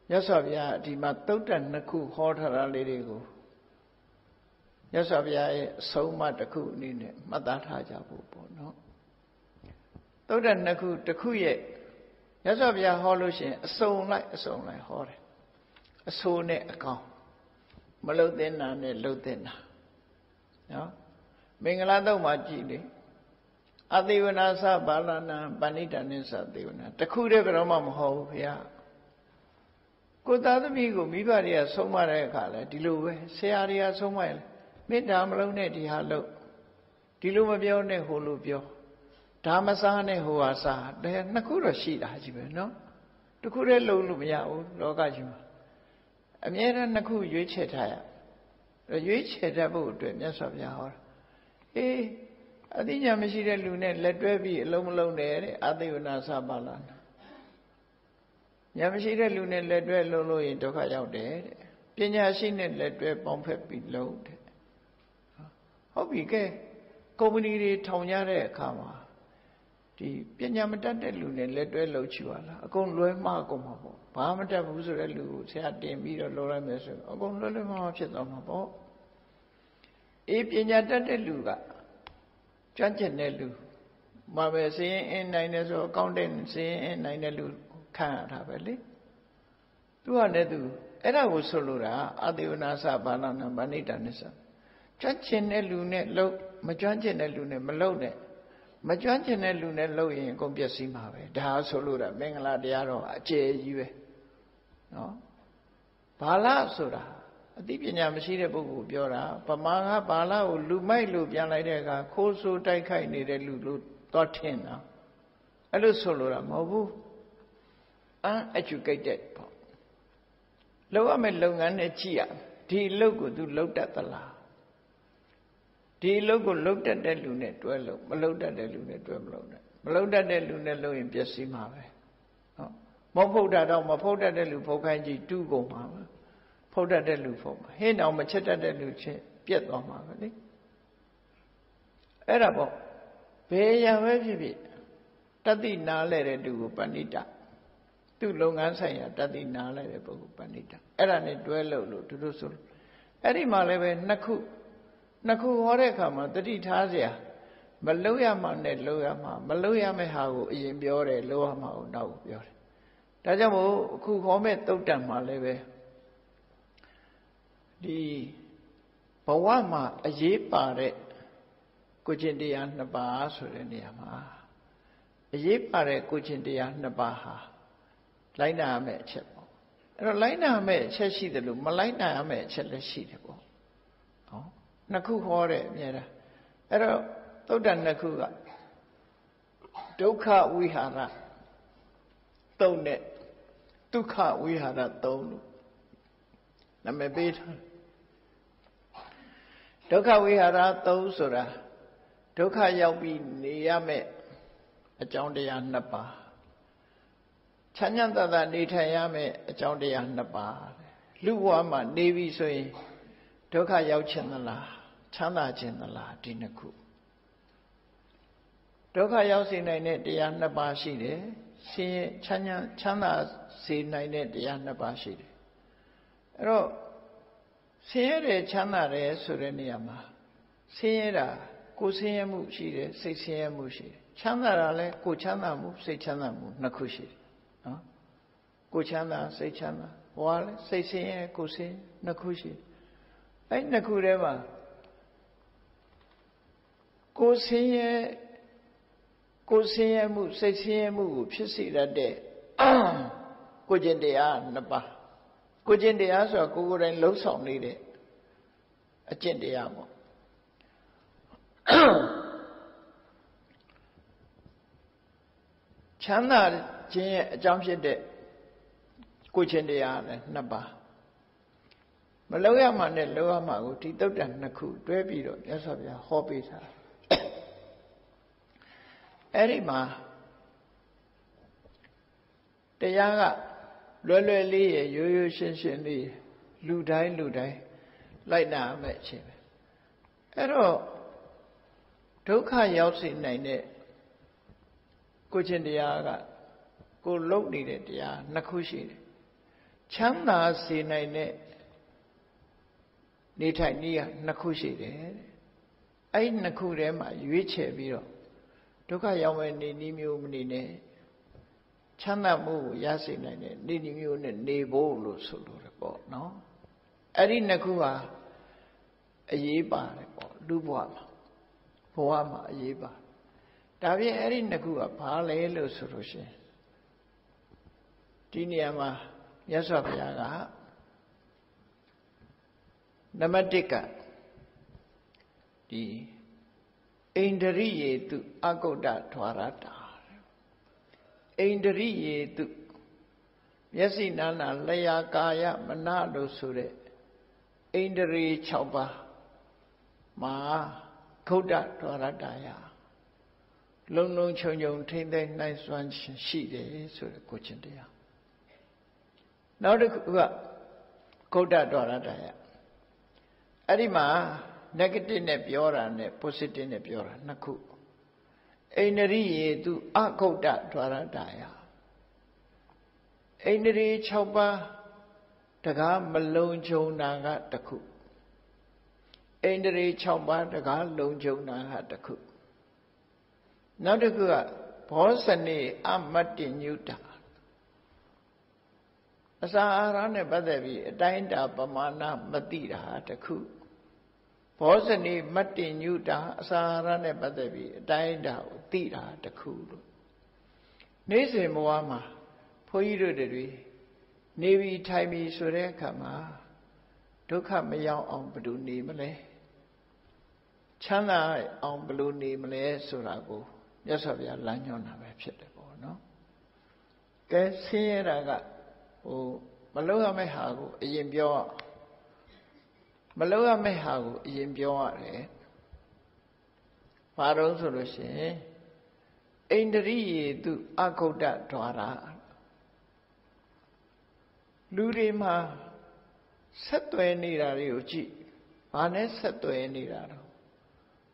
မြတ်စွာဘုရားဒီမှာသုတ်တန်နှစ်ခုဟောထားတာလေးတွေကိုမြတ်စွာဘုရားရဲ့အဆုံးအမတစ်ခုအနေနဲ့မှတ်သားထားကြဖို့ပေါ့နော်သုတ်တန်နှစ်ခုတစ်ခုရဲ့မြတ်စွာဘုရားဟောလို့ရှိရင်အစုံလိုက်ဟောတယ်အဆိုးနဲ့အကောင်းမလုတ်သင်တာနဲ့လုတ်သင်တာနော်မင်္ဂလာတုတ်မှာကြည်လေအသေဝနာသဘာလနာပဏိတနိသသေဝနာတခုတည်းဘယ်တော့မှမဟုတ်ဘူးဘုရားကိုသားသမီးကိုမိဘတွေကဆုံးမတဲ့အခါလဲဒီလိုပဲဆရာတွေကဆုံးမတယ်မေတ္တာမလုံးနဲ့ဒီဟာလို့ဒီလိုမပြောနဲ့ဟိုလိုပြောဒါမစားနဲ့ဟိုဟာစားဒါနှစ်ခုတော့ရှိတာကြီးပဲနော်တခုတည်းလုံးလို့မရဘူးလောကကြီးမှာအမြဲတမ်းနှစ်ခုရွေးချယ်ထားရရွေးချယ်တတ်ဖို့အတွက်မြတ်စွာဘုရားဟောတာအေးအသိဉာဏ်မရှိတဲ့လူနဲ့လက်တွဲပြီးအလုံးမလုံးနဲ့တဲ့အသေဝနာသဘာလနာဉာဏ်မရှိတဲ့လူနဲ့လက်တွဲလုံးလို့ရင်ဒုက္ခရောက်တယ်တဲ့ပညာရှိနဲ့လက်တွဲပေါင်းဖက်ပြီးလုံးတဲ့ဟုတ်ပြီကဲကုမ္ပဏီတွေထောင်ကြတဲ့အခါမှာ ဒီပညာမတတ်တဲ့လူနဲ့လက်တွဲလှုပ်ချူပါလားအကုန်လွဲမှားကုန်မှာပေါ့ဘာမတတ်ဘူးဆိုတဲ့လူကိုဆရာတင်ပြီးတော့လှုပ်လိုက်မယ်ဆိုအကုန်လွဲမှားဖြစ်သွားမှာပေါ့အေးပညာတတ်တဲ့လူကကျွမ်းကျင်တဲ့လူမှာပဲစည်ရင်အင်းနိုင်တယ်ဆိုအကောင့်တဲ့စည်ရင်အင်းနိုင်တဲ့လူခံရတာပဲလေသူကလည်းသူအဲ့ဒါကိုဆိုလိုတာအတေဝနာသဘာနာနာဗဏိတာနိစ္စကျွမ်းကျင်တဲ့လူနဲ့လှုပ်မကျွမ်းကျင်တဲ့လူနဲ့မလှုပ်နဲ့မကျွမ်းကျင်တဲ့လူနဲ့လှုပ်ရင်အကုန်ပျက်စီးမှာပဲဒါဆိုလို့တာမင်္ဂလာတရားတော်အကျယ်ကြီးပဲနော်ဘာလဆိုတာအသိပညာမရှိတဲ့ပုဂ္ဂိုလ်ပြောတာဗမာကဘာလကိုလူမိုက်လို့ပြန်လိုက်တဲ့အခါခိုးဆိုးတိုက်ခိုက်နေတဲ့လူလို့သွားထင်တာအဲ့လိုဆိုလို့တာမဟုတ်ဘူး uneducated ပေါ့လောက်ရမယ့်လုပ်ငန်းနဲ့ကြည့်ရဒီအလုပ်ကိုသူလုပ်တတ်သလားဒီအလုပ်ကိုလုပ်တတ်တဲ့လူနဲ့တွဲလို့မလုပ်တတ်တဲ့လူနဲ့တွဲမလုပ်နဲ့မလုပ်တတ်တဲ့လူနဲ့လုပ်ရင်ပျက်စီးမှာပဲနော်မဟုတ်တာတော့မဖုတ်တတ်တဲ့လူဖုတ်ခိုင်းကြည့်တူးကုန်မှာပဲဖုတ်တတ်တဲ့လူဖုတ်မှာဟင်းအောင်မချက်တတ်တဲ့လူချက်ပြက်သွားမှာပဲလေအဲ့ဒါပေါ့ဘယ်ရပဲဖြစ်ဖြစ်တတိနာလဲတဲ့သူကိုပဏိတသူ့လုပ်ငန်းဆိုင်ရာတတိနာလဲတဲ့ပုဂ္ဂိုလ်ပဏိတအဲ့ဒါနဲ့တွဲလို့သူတို့ဆိုအဲ့ဒီမှာလည်းပဲနှစ်ခုဟောတဲ့အခါမှာတတိထားเสียမလုပ်ရမှနဲ့လုပ်ရမှမလုပ်ရမယ့်ဟာကိုအရင်ပြောတယ်လုပ်ရမှကိုနောက်ပြောတယ်ဒါကြောင့်မို့အခုခေါ်မဲ့တုတ်တန်မှာလည်းပဲဒီဘဝမှာအရေးပါတဲ့ကိုကျင့်တရားနှစ်ပါးဆိုတဲ့နေရာမှာအရေးပါတဲ့ကိုကျင့်တရားနှစ်ပါးဟာလိုက်နာရမယ့်အချက်ပေါ့အဲ့တော့လိုက်နာရမယ့်အချက်ရှိတယ်လို့မလိုက်နာရမယ့်အချက်လည်းရှိတယ်ပေါ့နော်နှစ်ခုဟောတဲ့အမြဲတမ်းအဲ့တော့သုတ္တန်နှစ်ခုကဒုက္ခဝိဟာရသုံးနဲ့ဒုက္ခဝိဟာရသုံးလို့နာမည်ပေးထားဒုက္ခဝိဟာရသုံးဆိုတာဒုက္ခရောက်ပြီးနေရမယ့်အကြောင်းတရားနှစ်ပါးချမ်းသာသာနေထိုင်ရမယ့်အကြောင်းတရားနှစ်ပါးလူဘဝမှာနေပြီဆိုရင်ဒုက္ခရောက်ခြင်းသလားချမ်းသာခြင်းသလားဒီနှစ်ခုဒုက္ခရောက်စေနိုင်တဲ့တရားနှစ်ပါးရှိတယ်ဆင်းရဲချမ်းသာစေနိုင်တဲ့တရားနှစ်ပါးရှိတယ်အဲ့တော့ဆင်းရဲတယ်ချမ်းသာတယ်ဆိုတဲ့နေရာမှာဆင်းရဲတာကိုယ်ဆင်းရဲမှုရှိတယ်စိတ်ဆင်းရဲမှုရှိတယ်ချမ်းသာတာလည်းကိုယ်ချမ်းသာမှုစိတ်ချမ်းသာမှုနှစ်ခုရှိတယ်နော်ကိုယ်ချမ်းသာစိတ်ချမ်းသာဘဝလည်းစိတ်ဆင်းရဲကိုယ်ဆင်းနှစ်ခုရှိတယ်အဲ့နှစ်ခုထဲမှာကိုယ်ဆင်းရဲမှုစိတ်ဆင်းရဲမှုကိုဖြစ်စေတတ်တဲ့ကိုကျင့်တရားနှစ်ပါးကိုကျင့်တရားဆိုတာကိုယ်တိုင်လှုပ်ဆောင်နေတဲ့အကျင့်တရားပေါ့ချမ်းသာခြင်းရဲ့အကြောင်းဖြစ်တဲ့ကိုကျင့်တရားလည်းနှစ်ပါးမလောက်ရမှနဲ့လောက်ရမှကိုဒီသုတ္တန်နှစ်ခုတွဲပြီးတော့မြတ်စွာဘုရားဟောပေးထားအဲ့ဒီမှာတရားကလွယ်လွယ်လေးရရိုးရိုးရှင်းရှင်းလေးလူတိုင်းလိုက်နာမယ်အချင်းပဲအဲ့တော့ဒုက္ခရောက်စေနိုင်တဲ့ကိုကျင့်တရားကကိုလုံနေတဲ့တရားနှစ်ခုရှိတယ်ချမ်းသာစေနိုင်တဲ့နေထိုင်နည်းကနှစ်ခုရှိတယ်အဲ့နှစ်ခုထဲမှာရွေးချယ်ပြီးတော့ဒုက္ခရောက်မဲ့နေနည်းမျိုးမနေနဲ့ချမ်းသာမှုကိုရစေနိုင်တဲ့နေနည်းမျိုးနဲ့နေဖို့လို့ဆိုလိုတယ်ပေါ့နော်အဲ့ဒီနှစ်ခုဟာအရေးပါတယ်ပေါ့လူဘဝမှာအရေးပါဒါပြင်အဲ့ဒီနှစ်ခုကဘာလဲလို့ဆိုလို့ရှိရင်ဒီနေရာမှာမြတ်စွာဘုရားကနံပါတ်1ကဒီဣန္ဒရိယေတုအကုဋ္ဌထွာရတာဣန္ဒရိယေတုမျက်စိနာနာလျာကာယမနလို့ဆိုတဲ့ဣန္ဒြေ6ပါးမှာဂုဋ္ဌထွာရတာယလုံလုံခြုံခြုံထိမ့်သိမ့်နိုင်စွမ်းရှိတယ်ဆိုတဲ့ကိုချင်းတရားနောက်တစ်ခုကဂုဋ္ဌထွာရတာယအဲ့ဒီမှာ negative နဲ့ပြောတာနဲ့ positive နဲ့ပြောတာနှစ်ခု အိန္ဒြိယေတုအကုဋ္ဌဒွါရတာယအိန္ဒြေ6ပါးတကားမလုံခြုံတာကတစ်ခုအိန္ဒြေ6ပါးတကားလုံခြုံတာကတစ်ခုနောက်တစ်ခုကဘောဇနေအမတ္တညုတအစာအာဟာရနဲ့ပတ်သက်ပြီးအတိုင်းအတာပမာဏမသိတာတစ်ခုဘောဇနေမတ္တညုတအစာအာဟာရနဲ့ပတ်သက်ပြီးအတိုင်းအတာကိုသိတာတစ်ခုလို့နေ့စဉ်ဘဝမှာဘုန်းကြီးတို့တွေနေပြီးထိုင်ပြီးဆိုတဲ့အခါမှာဒုက္ခမရောက်အောင်ဘယ်လိုနေမလဲချမ်းသာအောင်ဘယ်လိုနေမလဲဆိုတာကိုမြတ်စွာဘုရားလမ်းညွှန်တာပဲဖြစ်တယ်ပေါ့နော်ကဲဆင်းရဲတာကမလုပ်ရမယ့်ဟာကိုအရင်ပြောမလုပ်ရမယ့်ဟာကိုအရင်ပြောရတယ်ဘာလို့ဆိုလို့ရှိရင်အိန္ဒြိယေတုအကုဋ္ဌဒွါရလူတွေမှာဆက်သွယ်နေတာတွေကိုကြည့်ဘာနဲ့ဆက်သွယ်နေတာတော့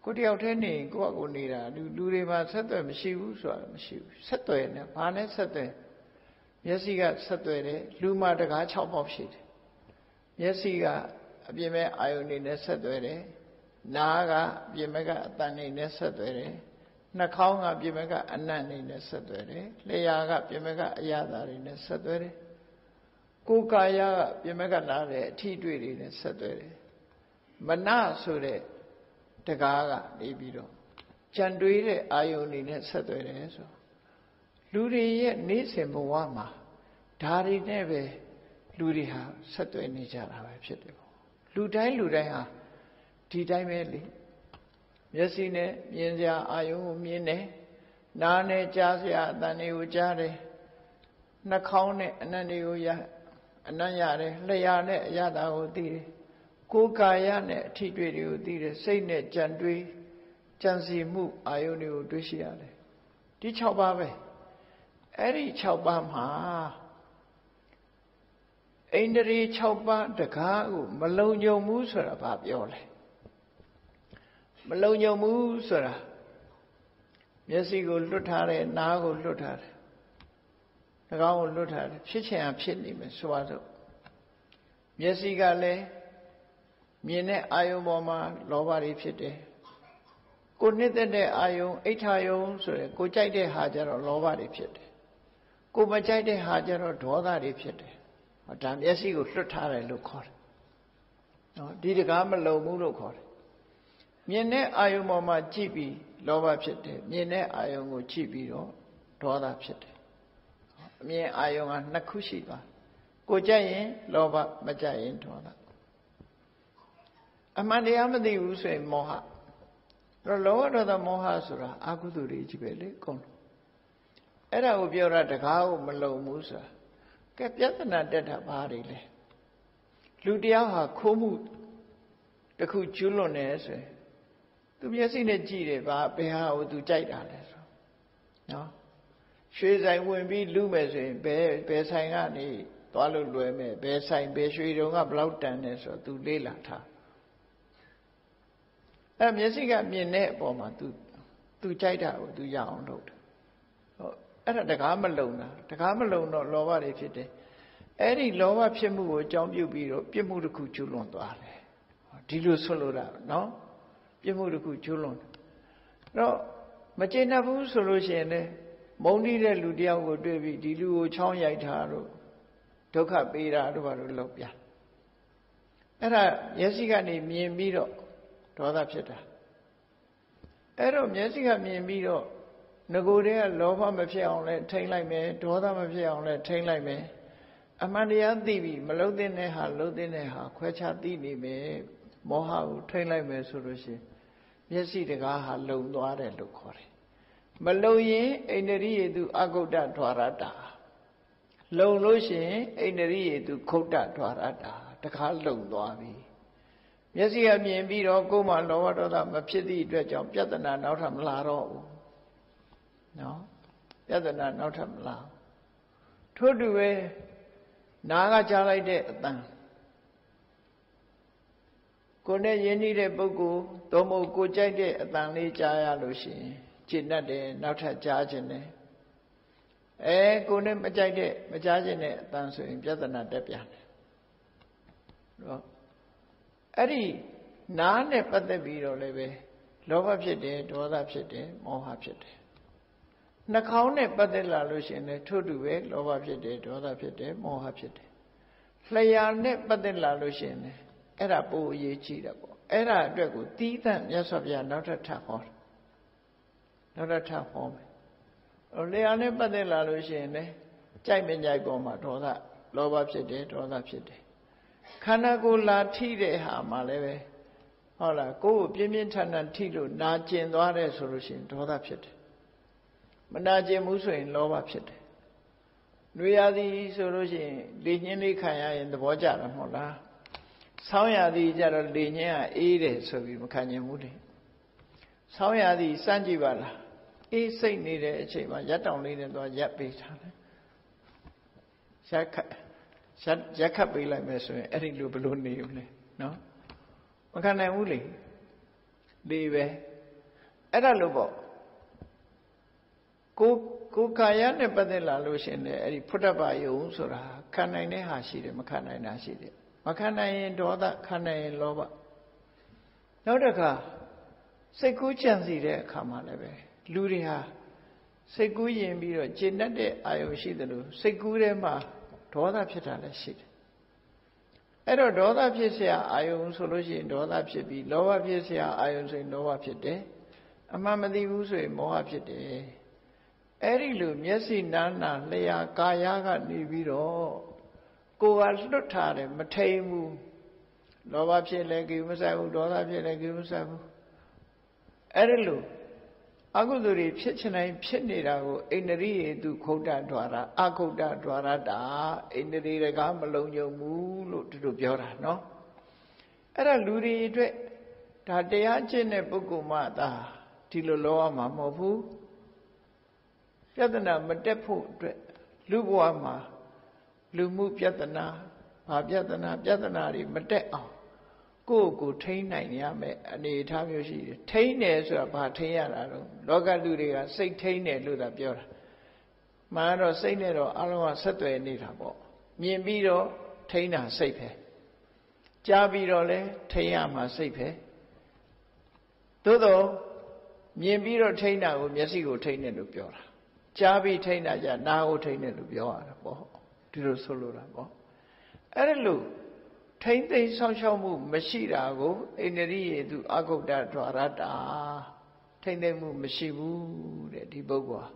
ကိုတယောက်တည်းနေကိုယ့်အကိုနေတာလူတွေမှာဆက်သွယ်မရှိဘူးဆိုတာမရှိဘူးဆက်သွယ်နေဘာနဲ့ဆက်သွယ်မျက်စိကဆက်သွယ်တယ်လူမှာတကား6ပေါက်ရှိတယ်မျက်စိကအပြင်မဲ့အာယုန်တွေနဲ့ဆက်သွယ်တယ်နားကအပြင်မဲ့ကအတန်တွေနဲ့ဆက်သွယ်တယ်နှာခေါင်းကပြင်မဲ့ကအနံ့တွေနဲ့ဆက်သွယ်တယ်လျှာကပြင်မဲ့ကအရသာတွေနဲ့ဆက်သွယ်တယ်ကိုယ်ကာယကပြင်မဲ့ကနားတဲ့အထီးတွေ့တွေနဲ့ဆက်သွယ်တယ်မနဆိုတဲ့တကားကနေပြီးတော့ကြံတွေးတဲ့အာယုန်တွေနဲ့ဆက်သွယ်တယ်ဆိုလူတွေရဲ့နေ့စဉ်ဘဝမှာဒါတွေနဲ့ပဲလူတွေဟာဆက်သွယ်နေကြတာပဲဖြစ်တယ်ပေါ့လူတိုင်းဟာဒီတိုင်းပဲလေမျက်စိနဲ့မြင်စရာအာယုန်ကိုမြင်တယ်နားနဲ့ကြားစရာအသံတွေကိုကြားတယ်နှာခေါင်းနဲ့အနံ့တွေကိုအနံ့ရတယ်လျှာနဲ့အရသာကိုသိတယ်ကိုယ်ကာယနဲ့အထီးတွေ့တွေကိုသိတယ်စိတ်နဲ့ကြံတွေးကြံစီမှုအာယုန်တွေကိုတွေ့ရှိရတယ်ဒီ6ပါးပဲအဲ့ဒီ6ပါးမှာအိန္ဒြေ6ပါးတကားကိုမလုံခြုံဘူးဆိုတာဘာပြောလဲမလုံခြုံဘူးဆိုတာမျက်စိကိုလွတ်ထားတယ်နားကိုလွတ်ထားတယ်နှာခေါင်းကိုလွတ်ထားတယ်ဖြစ်ချင်အောင်ဖြစ်နေမယ်ဆိုပါစို့မျက်စိကလည်းမြင်တဲ့အာယုံပေါ်မှာလောဘတွေဖြစ်တယ်ကိုနှစ်သက်တဲ့အာယုံအိဋ္ဌာယုံဆိုရယ်ကိုကြိုက်တဲ့ဟာကြတော့လောဘတွေဖြစ်တယ်ကိုမကြိုက်တဲ့ဟာကြတော့ဒေါသတွေဖြစ်တယ်ဒါမျက်စိကိုလွတ်ထားတယ်လို့ခေါ်တယ်နော်ဒီတကားမလုံဘူးလို့ခေါ်တယ်မြင်တဲ့အာယုံပေါ်မှာကြည့်ပြီးလောဘဖြစ်တယ်မြင်တဲ့အာယုံကိုကြည့်ပြီးတော့ဒေါသဖြစ်တယ်အမြင်အာယုံက2ခုရှိသွားကိုကြိုက်ရင်လောဘမကြိုက်ရင်ဒေါသအမှန်တရားမသိဘူးဆိုရင်မောဟတော့လောဘဒေါသမောဟဆိုတာအကုသိုလ်တွေကြီးပဲလေကုန်အဲ့ဒါကိုပြောတာတကားကိုမလုံဘူးဆိုတာကဲပြဿနာတက်တာဘာတွေလဲလူတရားဟာခိုးမှုတစ်ခုကျွလွန်နေဆိုရင်သူမျက်စိနဲ့ကြည့်တယ်ဘယ်ဟာကိုသူကြိုက်တာလဲဆိုနော်ရွှေဆိုင်ဝင်ပြီးလူမယ်ဆိုရင်ဘယ်ဆိုင်ကနေသွားလို့လွယ်မယ်ဘယ်ဆိုင်ဘယ်ရွှေတုံကဘလောက်တန်နေဆိုတော့သူလေးလာထားအဲ့မျက်စိကမြင်တဲ့အပေါ်မှာသူကြိုက်တာကိုသူရအောင်လုပ်တယ်ဟုတ်အဲ့ဒါတကားမလုံတာတကားမလုံတော့လောဘတွေဖြစ်တယ်အဲ့ဒီလောဘဖြစ်မှုကိုအကြောင်းပြုပြီးတော့ပြစ်မှုတစ်ခုကျူးလွန်သွားတယ်ဒီလိုဆွလို့တာနော်ပြစ်မှုတစ်ခုကျူးလွန်တော့မကျေနပ်ဘူးဆိုလို့ရှိရင်လည်းမုန်းတီးတဲ့လူတယောက်ကိုတွေ့ပြီးဒီလူကိုချောင်းရိုက်တာတို့ဒုက္ခပေးတာတို့ဘာလို့လုပ်ပြအဲ့ဒါမျက်စိကနေမြင်ပြီးတော့ဒေါသဖြစ်တာအဲ့တော့မျက်စိကမြင်ပြီးတော့ငကိုယ်တည်းကလောဘမဖြစ်အောင်လဲထိမ့်လိုက်မယ်ဒေါသမဖြစ်အောင်လဲထိမ့်လိုက်မယ်အမှန်တရားသိပြီးမလုံတဲ့ဟာလုံတဲ့ဟာခွဲခြားသိနေမယ်မောဟကိုထိမ့်လိုက်မယ်ဆိုလို့ရှိရင်မျက်စိတကားဟာလုံသွားတယ်လို့ခေါ်တယ်မလုံရင်အိန္ဒြိယေတုအကုဋ္ဌဒွါရတာလုံလို့ရှိရင်အိန္ဒြိယေတုခုဋ္ဌဒွါရတာတကားလုံသွားပြီမျက်စိကမြင်ပြီးတော့ကိုယ်မှလောဘဒေါသမဖြစ်သည့်အတွက်ကြောင့်ပြဿနာနောက်ထပ်မလာတော့ဘူးနော်ပြဿနာနောက်ထပ်မလာထို့တူပဲနားကကြားလိုက်တဲ့အတန်ကိုယ်နဲ့ယဉ်နေတဲ့ပုဂ္ဂိုလ်သို့မဟုတ်ကိုကြိုက်တဲ့အတန်လေးကြားရလို့ရှိရင် จิตนั่นเองနောက်ထပ်ကြားခြင်းနဲ့ကိုယ်နဲ့မကြိုက်တဲ့မကြားခြင်းနဲ့အတန်ဆိုရင်ပြဿနာတက်ပြန်တယ်နော်အဲ့ဒီနားနဲ့ပတ်သက်ပြီးတော့လည်းပဲလောဘဖြစ်တယ်ဒေါသဖြစ်တယ်မောဟဖြစ်တယ်နှာခေါင်းနဲ့ပတ်သက်လာလို့ရှိရင်လည်းထို့တူပဲလောဘဖြစ်တယ်ဒေါသဖြစ်တယ်မောဟဖြစ်တယ်လျှာနဲ့ပတ်သက်လာလို့ရှိရင်လည်းအဲ့ဒါပိုအရေးကြီးတယ်ပေါ့အဲ့ဒါအတွက်ကိုတီးသန့်မြတ်စွာဘုရားနောက်ထပ်ထပ်ဟောတယ်နောက်ထပ်ထပ်ဟောမယ်လျှာနဲ့ပတ်သက်လာလို့ရှိရင်လည်းကြိုက်မကြိုက်ပေါ်မှာဒေါသလောဘဖြစ်တယ်ဒေါသဖြစ်တယ်ခန္ဓာကိုယ်လာထိတဲ့ဟာမှာလည်းပဲဟုတ်လားကိုယ်ကိုပြင်းပြင်းထန်ထန်ထိလို့နာကျင်သွားတယ်ဆိုလို့ရှိရင်ဒေါသဖြစ်တယ်မနာကျင်ဘူးဆိုရင်လောဘဖြစ်တယ်။နှွေရသည်ဆိုလို့ရှိရင်လေညင်းလေးခံရရင်သဘောကျတာမဟုတ်လား။ဆောင်းရသည်ကြတော့လေညင်းကအေးတယ်ဆိုပြီးမခံကျင်ဘူးလေ။ဆောင်းရသည်စမ်းကြည့်ပါလား။အေးစိတ်နေတဲ့အချိန်မှာရက်တောင်လေးနဲ့တော့ရက်ပေးထားတယ်။ရက်ခတ်ပေးလိုက်မယ်ဆိုရင်အဲ့ဒီလိုဘလို့နေဦးလဲနော်။မခံနိုင်ဘူးလေ။ဒီပဲအဲ့ဒါလို့ပေါ့ကိုကာယနဲ့ပတ်သက်လာလို့ရှင်လေအဲ့ဒီဖုဒ္ဓဘာယုံဆိုတာခံနိုင်တဲ့ဟာရှိတယ်မခံနိုင်တာရှိတယ်မခံနိုင်ရင်ဒေါသခံနိုင်ရင်လောဘနောက်တစ်ခါစိတ်ကူးကြံစီတဲ့အခါမှာလည်းပဲလူတွေဟာစိတ်ကူးရင်ပြီးတော့ကျင့်တတ်တဲ့အာယုံရှိတယ်လို့စိတ်ကူးထဲမှာဒေါသဖြစ်တာလည်းရှိတယ်အဲ့တော့ဒေါသဖြစ်เสียအာယုံဆိုလို့ရှိရင်ဒေါသဖြစ်ပြီးလောဘဖြစ်เสียအာယုံဆိုရင်လောဘဖြစ်တယ်အမှန်မသိဘူးဆိုရင်မောဟဖြစ်တယ်အဲ့ဒီလိုမျက်စိနာနာလျှာကာယကနေပြီးတော့ကိုယ်ကလွတ်ထားတယ်မထိန်ဘူးလောဘဖြစ်လဲကိမဆိုင်ဘူးဒေါသဖြစ်လဲကိမဆိုင်ဘူးအဲ့ဒီလိုအကုသိုလ်တွေဖြစ်ချင်တိုင်းဖြစ်နေတာကိုအိန္ဒြိယေတုခုတ်တဒွါရအခုတ်တဒွါရတာအိန္ဒြိတကားမလုံခြုံဘူးလို့သူတို့ပြောတာနော်အဲ့ဒါလူတွေအတွက်ဒါတရားကျင့်တဲ့ပုဂ္ဂိုလ်မှသာဒီလိုလောရမှာမဟုတ်ဘူးပြဿနာမတက်ဖို့အတွက်လူဘဝမှာလူမှုပြဿနာဘာပြဿနာတွေမတက်အောင်ကိုယ့်ကိုထိန်းနိုင်ရမယ်အနေအထားမျိုးရှိတယ်ထိန်းတယ်ဆိုတာဘာထိန်းရတာတော့လောကလူတွေကစိတ်ထိန်းတယ်လို့သာပြောတာမှန်တော့စိတ်နဲ့တော့အလုံးကဆက်သွယ်နေတာပေါ့မြင်ပြီးတော့ထိန်းတာစိတ်ပဲကြားပြီးတော့လဲထိန်းရမှာစိတ်ပဲသို့တော့မြင်ပြီးတော့ထိန်းတာကိုမျက်စိကိုထိန်းတယ်လို့ပြောတာကြားပြီးထိန်းတာကြနားကိုထိန်းတယ်လို့ပြောရတာပေါ့ဒီလိုဆိုလိုတာပေါ့အဲ့ဒါလို့ထိမ့်သိမ်းဆောင်ရှောက်မှုမရှိတာကိုအိန္ဒြိယေတုအကုတ္တဒွါရတာထိမ့်သိမ်းမှုမရှိဘူးတဲ့ဒီပုဂ္ဂိုလ်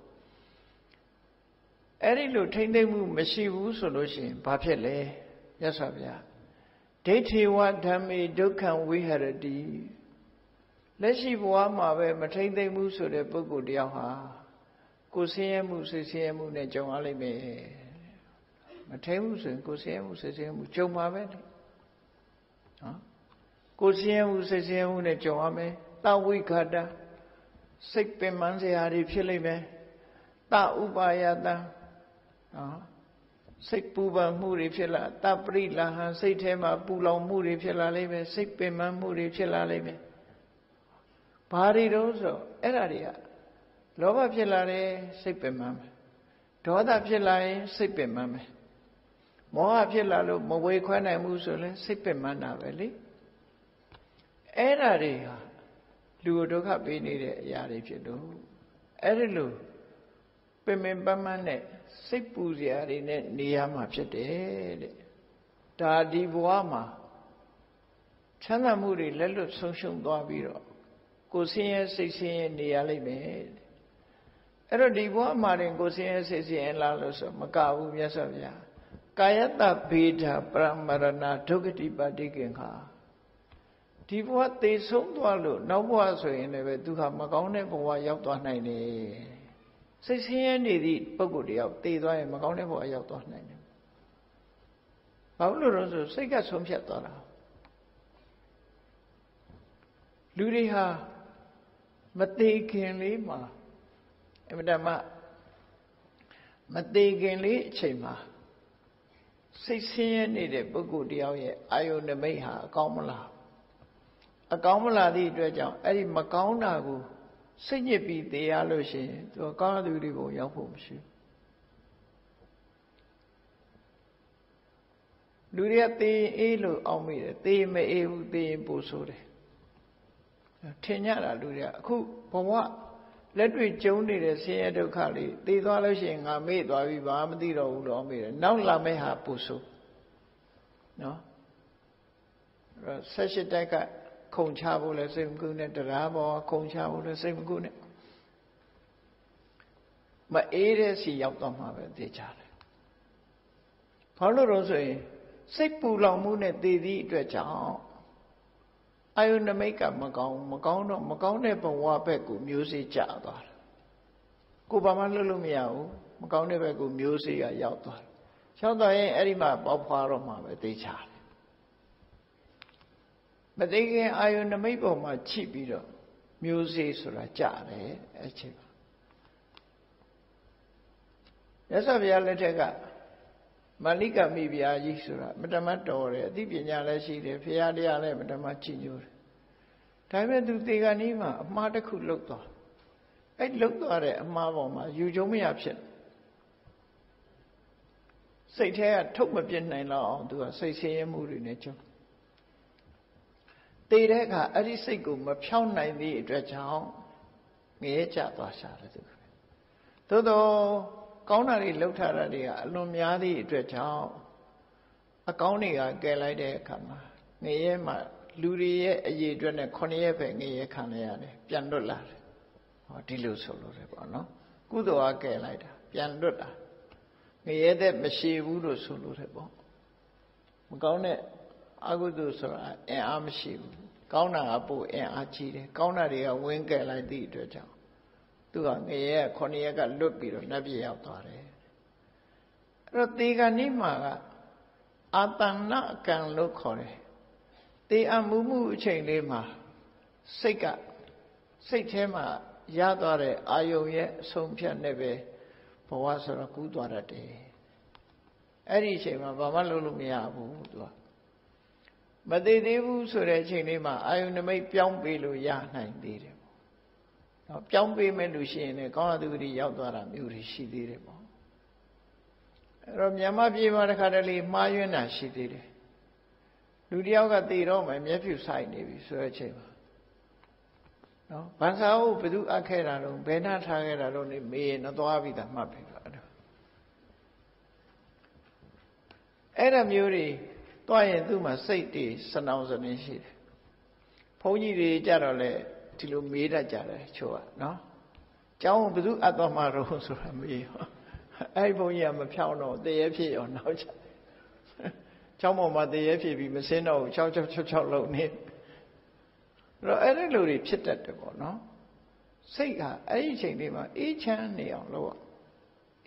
အဲ့ဒီလိုထိမ့်သိမ်းမှုမရှိဘူးဆိုလို့ရှိရင်ဘာဖြစ်လဲမြတ်စွာဘုရားဒိဋ္ဌိဝဓမ္မေဒုက္ခံဝိဟရတိလက်ရှိဘဝမှာပဲမထိမ့်သိမ်းမှုဆိုတဲ့ပုဂ္ဂိုလ်တယောက်ဟာကိုယ်ဆင်းရဲမှုစိတ်ဆင်းရဲမှုနဲ့ကြုံရလိမ့်မယ်မထိမ့်မှုဆိုရင်ကိုယ်ဆင်းရဲမှုစိတ်ဆင်းရဲမှုကြုံပါပဲနော်ကိုယ်ဆင်းရဲမှုစိတ်ဆင်းရဲမှုနဲ့ကြုံရမယ်သဝိခတစိတ်ပင်ပန်းစရာတွေဖြစ်လိမ့်မယ်သဥပါယတနော်စိတ်ပူပန်မှုတွေဖြစ်လာတပရိလာဟံစိတ်ထဲမှာပူလောင်မှုတွေဖြစ်လာလိမ့်မယ်စိတ်ပင်ပန်းမှုတွေဖြစ်လာလိမ့်မယ်ဘာတွေတော့ဆိုအဲ့ဒါတွေကလောဘဖြစ်လာတယ်စိတ်ပင်ပန်းမယ်ဒေါသဖြစ်လာရင်စိတ်ပင်ပန်းမယ်မောဟဖြစ်လာလို့မဝေခွဲနိုင်ဘူးဆိုရင်စိတ်ပင်ပန်းတာပဲလေအဲ့ဒါတွေဟာလူဒုက္ခပေးနေတဲ့အရာတွေဖြစ်လို့အဲ့ဒီလိုပင်ပန်းပန်းနဲ့စိတ်ပူစရာတွေနဲ့နေရမှာဖြစ်တယ်တဲ့ဒါဒီဘဝမှာချမ်းသာမှုတွေလက်လွတ်ဆုံးရှုံးသွားပြီးတော့ကိုယ်ဆင်းရဲစိတ်ဆင်းရဲနေရလိမ့်မယ်အဲ့တော့ဒီဘဝမှာတင်ကိုယ်ဆင်းရဲစိတ်ဆင်းရဲလာလို့ဆိုမကဘူးမြတ်စွာဘုရားကာယတဗေဒပရမရဏဒုက္ခတိပတိကင်္ခာဒီဘဝသေဆုံးသွားလို့နောက်ဘဝဆိုရင်လည်းသူဟာမကောင်းတဲ့ဘဝရောက်သွားနိုင်တယ်စိတ်ဆင်းရဲနေသည့်ပုဂ္ဂိုလ်တယောက်သေသွားရင်မကောင်းတဲ့ဘဝရောက်သွားနိုင်တယ်ဘာလို့လဲဆိုစိတ်ကဆုံးဖြတ်သွားတာလူတွေဟာမသေးခင်လေးမှာအမှန်တမ်းမသေးခင်လေးအချိန်မှာစိတ်ဆင်းရဲနေတဲ့ပုဂ္ဂိုလ်တယောက်ရဲ့အာယုန်နမိတ်ဟာအကောင်းမလားသည့်အတွက်ကြောင့်အဲ့ဒီမကောင်းတာကို စိတ်ညစ်ပြီးသေရလို့ရှိရင်သူကကောင်းတဲ့သူတွေပုံရောက်ဖို့မရှိလူတွေကသေအေးလို့အောင်းမိတယ်သေမအေးဘူးသေရင်ပိုဆိုးတယ်ထင်ကြတာလူတွေကအခုဘဝလက်တွေ့ကျုံနေတဲ့ဆင်းရဲဒုက္ခလေးသေသွားလို့ရှိရင်ငါမေ့သွားပြီဘာမှမသိတော့ဘူးလို့အောင်းမိတယ်နောက်လာမယ့်ဟာပိုဆိုးနော်ဆက်ရှိတိုက်ကခုံချဖို့လဲစိတ်မကူနဲ့တရားပေါ်ခုံချဖို့လဲစိတ်မကူနဲ့မအေးတဲ့စီရောက်တော့မှာပဲသိကြတယ်ဘာလို့တော့ဆိုရင်စိတ်ပူလောင်မှုနဲ့သေသည့်အတွက်ကြောင့်အာယုနမိတ်ကမကောင်းတော့မကောင်းတဲ့ဘဝဘက်ကိုမျိုးစေ့ကျသွားတယ်ကိုဘာမှလုပ်လို့မရဘူးမကောင်းတဲ့ဘက်ကိုမျိုးစေ့ကရောက်သွားတယ်ရောက်သွားရင်အဲ့ဒီမှာပေါက်ဖွာတော့မှာပဲသိကြတယ်မသိခင်အာယုနမိတ်ပေါ်မှာချိပြီးတော့မျိုးစေ့ဆိုတာကြတယ်အဲ့ချိန်မှာမြတ်စွာဘုရားလက်ထက်ကမာလိကမိဖုရားကြီးဆိုတာမတမတ်တော်တယ်အသိပညာလည်းရှိတယ်ဘုရားတရားလည်းမတမတ်ကြည်ညိုတယ်ဒါပေမဲ့သူသေကနီးမှာအမှားတစ်ခုလုပ်သွားအဲ့လုပ်သွားတဲ့အမှားပေါ်မှာယူကျုံမရဖြစ်စိတ်ထဲကထုတ်မပြစ်နိုင်တော့အောင်သူကစိတ်ဆင်းရဲမှုတွေနဲ့ကျုံသေတဲ့အခါအဲ့ဒီစိတ်ကိုမဖြောင်းနိုင်သည့်အတွက်ကြောင့်ငရဲကျသွားရှာတယ်သူသို့တော့ကောင်းတာတွေလှုပ်ထားတာတွေကအလွန်များသည့်အတွက်ကြောင့်အကောင်းတွေကကယ်လိုက်တဲ့အခါမှာငရဲမှာလူတွေရဲ့အရေးအတွက်နဲ့9ရက်ပဲငရဲခံရရတယ်ပြန်လွတ်လာတယ်ဟောဒီလိုဆိုလို့တယ်ပေါ့နော်ကုသိုလ်အားကယ်လိုက်တာပြန်လွတ်တာငရဲတဲ့မရှိဘူးလို့ဆိုလို့တယ်ပေါ့မကောင်းတဲ့အကုသိုလ်ဆိုတာအင်အားမရှိဘူးကောင်းတာကပို့အင်အားကြီးတယ်ကောင်းတာတွေကဝင်းကယ်လိုက်သည့်အတွက်ကြောင့်သူကငရဲ9ရက်ကလွတ်ပြီးတော့နတ်ပြည်ရောက်သွားတယ်အဲ့တော့သေကနေ့မှာကအာတဏကံလို့ခေါ်တယ်သေအမှုအချိန်လေးမှာစိတ်ထဲမှာရသွားတဲ့အာယုံရဲ့အဆုံးဖြတ်နဲ့ပဲဘဝဆိုတော့ကူးသွားတတ်တယ်အဲ့ဒီအချိန်မှာဘာမှလုပ်လို့မရဘူးသူကမသေးသေးဘူးဆိုတဲ့အချိန်လေးမှာအာယုန်နမိတ်ပြောင်းပေးလို့ရနိုင်သေးတယ်ပေါ့။နော်ပြောင်းပေးမဲ့လူရှိရင်လည်းကောင်းတဲ့သူတွေရောက်သွားတာမျိုးတွေရှိသေးတယ်ပေါ့။အဲ့တော့မြန်မာပြည်မှာတခါတလေမှားယွင်းတာရှိသေးတယ်။လူတယောက်ကသေတော့မှမျက်ဖြူဆိုင်နေပြီဆိုတဲ့အချိန်မှာနော်ဗန်စာဟုတ်ဘယ်သူအပ်ခဲ့တာတော့ဘယ်နှထားခဲ့တာတော့နေမေးရင်တော့သွားပြီးသားမှတ်ပြီတော့အဲ့ဒါမျိုးတွေသွားရင်သူ့မှာစိတ်တွေစနောင်စနေရှိတယ်ဘုန်းကြီးတွေကြတော့လေဒီလိုမေးတတ်ကြတယ်ချို့ကနော်ကျောင်းဘယ်သူအပ်သွားမှာတော့ဆိုတာမေးရောအဲ့ဘုန်းကြီးကမဖြောင်းတော့တရေဖြစ်ရောနောက်ချကျောင်းပေါ်မှာတရေဖြစ်ပြီးမစင်းတော့6လုံးနေတော့အဲ့ဒီလိုတွေဖြစ်တတ်တယ်ပေါ့နော်စိတ်ကအဲ့ဒီအချိန်လေးမှာအေးချမ်းနေအောင်လုပ်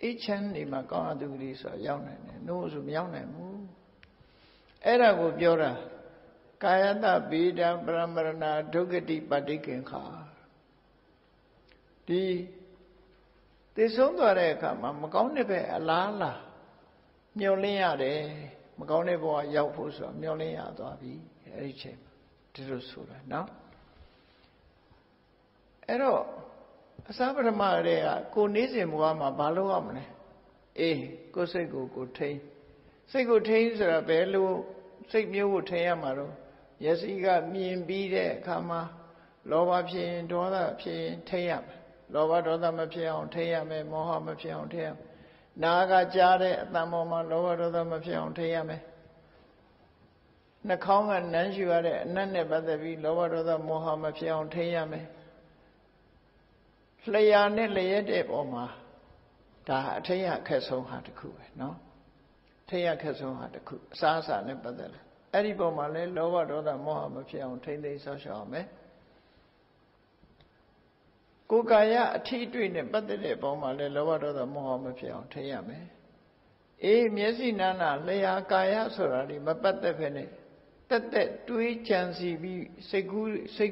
အေးချမ်းနေမှာကောင်းအပ်သူတွေဆိုရောက်နိုင်တယ်နို့ဆိုမရောက်နိုင်ဘူးအဲ့ဒါကိုပြောတာကာယတဗေဒပရမရဏဒုက္ခတိပဋိကင်္ခာဒီသိဆုံးသွားတဲ့အခါမှာမကောင်းတဲ့ဘက်အလားလားမျောလင်းရတယ်မကောင်းတဲ့ဘဝရောက်ဖို့ဆိုတာမျောလင်းရသွားပြီအဲ့ဒီချိန်ဒီလိုဆိုတာနော်အဲ့တော့အစပထမတည်းကကိုနေစဉ်ဘဝမှာဘာလုပ်ရမလဲအေးကိုစိတ်ကိုထိန်းစိတ်ကိုထိန်းဆိုတာဘယ်လိုစိတ်မျိုးကိုထိန်းရမှာတော့မျက်စိကမြင်ပြီးတဲ့အခါမှာလောဘဖြစ်ရင်ဒေါသဖြစ်ရင်ထိန်းရမယ်လောဘဒေါသမဖြစ်အောင်ထိန်းရမယ်မောဟမဖြစ်အောင်ထိန်းရမယ်နာကကြားတဲ့အတန်ပေါ်မှာလောဘဒေါသမဖြစ်အောင်ထိန်းရမယ်နှာခေါင်းကနမ်းရှူရတဲ့အနတ်နဲ့ပတ်သက်ပြီးလောဘဒေါသမောဟမဖြစ်အောင်ထိန်းရမယ်လျှာနဲ့လျက်တဲ့ပေါ်မှာဒါအထိန်းရခက်ဆုံးဟာတစ်ခုပဲเนาะထိန်းရခက်ဆုံးဟာတစ်ခုအစားအစာနဲ့ပတ်သက်တယ်အဲ့ဒီပုံမှာလဲလောဘဒေါသမောဟမဖြစ်အောင်ထိမ့်သိမ်းဆောက်ရှောက်အောင်မယ်ကိုယ်ကာယအထီးတွေ့နဲ့ပတ်သက်တဲ့ပုံမှာလဲလောဘဒေါသမောဟမဖြစ်အောင်ထိမ့်ရမယ်အေးမျက်စိနာနာလျှာကာယဆိုတာဒီမပတ်သက်ဖ ೇನೆ တက်တွေးကြံစီပြီးစိတ်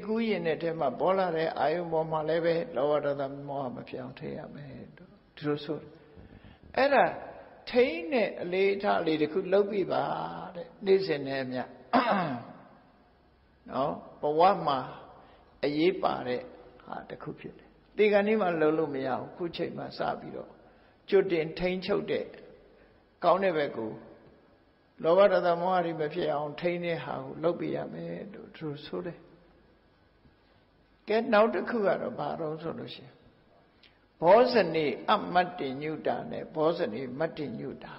ကူးရင်တဲ့ထဲမှာပေါ်လာတဲ့အာယုံပေါ်မှာလည်းပဲလောဘဒေါသမောဟမဖြစ်အောင်ထိမ့်ရမယ်ဒီလိုဆိုအဲ့ဒါထိန်းတဲ့အလေးထားလေးတစ်ခုလုပ်ပြီးပါတဲ့နေ့စဉ်နဲ့အမျှနော်ဘဝမှာအရေးပါတဲ့ဟာတစ်ခုဖြစ်တယ် ဒီကနေ့မှလုံးလို့မရဘူးခုချိန်မှစပြီးတော့ကျွတ်တင်ထိန်းချုပ်တဲ့ကောင်းတဲ့ဘက်ကိုလောဘဒေါသမောဟတွေမဖြစ်အောင်ထိန်းတဲ့ဟာကိုလုပ်ပြရမယ်လို့သူဆိုတယ်ကဲနောက်တစ်ခုကတော့ဘာတော့ဆိုလို့ရှိရင်ဘောဇနိအမတ္တိညုတာနဲ့ဘောဇနိမတ္တိညုတာ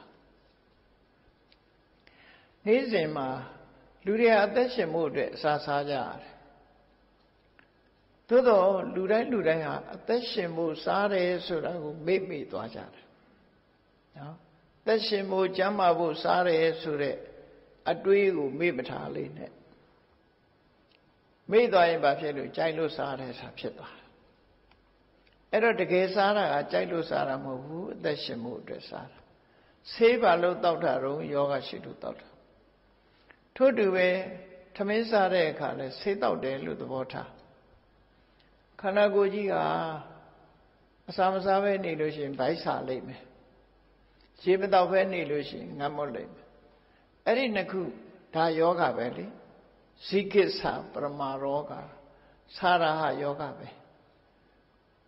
နေ့စဉ်မှာလူတွေအသက်ရှင်မှုအတွက်အစာစားကြရတယ်သို့တော့လူတိုင်းဟာအသက်ရှင်မှုစားတယ်ဆိုတာကိုမေ့မိသွားကြတယ်နော်သက်ရှင်မှုကျန်းမာဖို့စားတယ်ဆိုတဲ့အတွေးကိုမေ့မထားလေးနဲ့မေ့သွားရင်ဘာဖြစ်လို့ကြိုက်လို့စားတယ်ဆိုတာဖြစ်သွားတယ်အဲ့တော့တကယ်စားတာကကြိုက်လို့စားတာမဟုတ်ဘူးအသက်ရှင်မှုအတွက်စားတာဆေးပါလို့တောက်တာတော့ယောဂရှိလို့တောက်တာထို့တူပဲထမင်းစားတဲ့အခါလဲဆေးတောက်တယ်လို့သဘောထားခန္ဓာကိုယ်ကြီးကအစာမစားပဲနေလို့ရှိရင်ဗိုက်စာလိမ့်မယ်ရေမတောက်ပဲနေလို့ရှိရင်ငတ်မွတ်လိမ့်မယ်အဲ့ဒီနှစ်ခုဒါယောဂပဲလေဇိကိစ္ဆာပရမရောဂသာရဟယောဂပဲ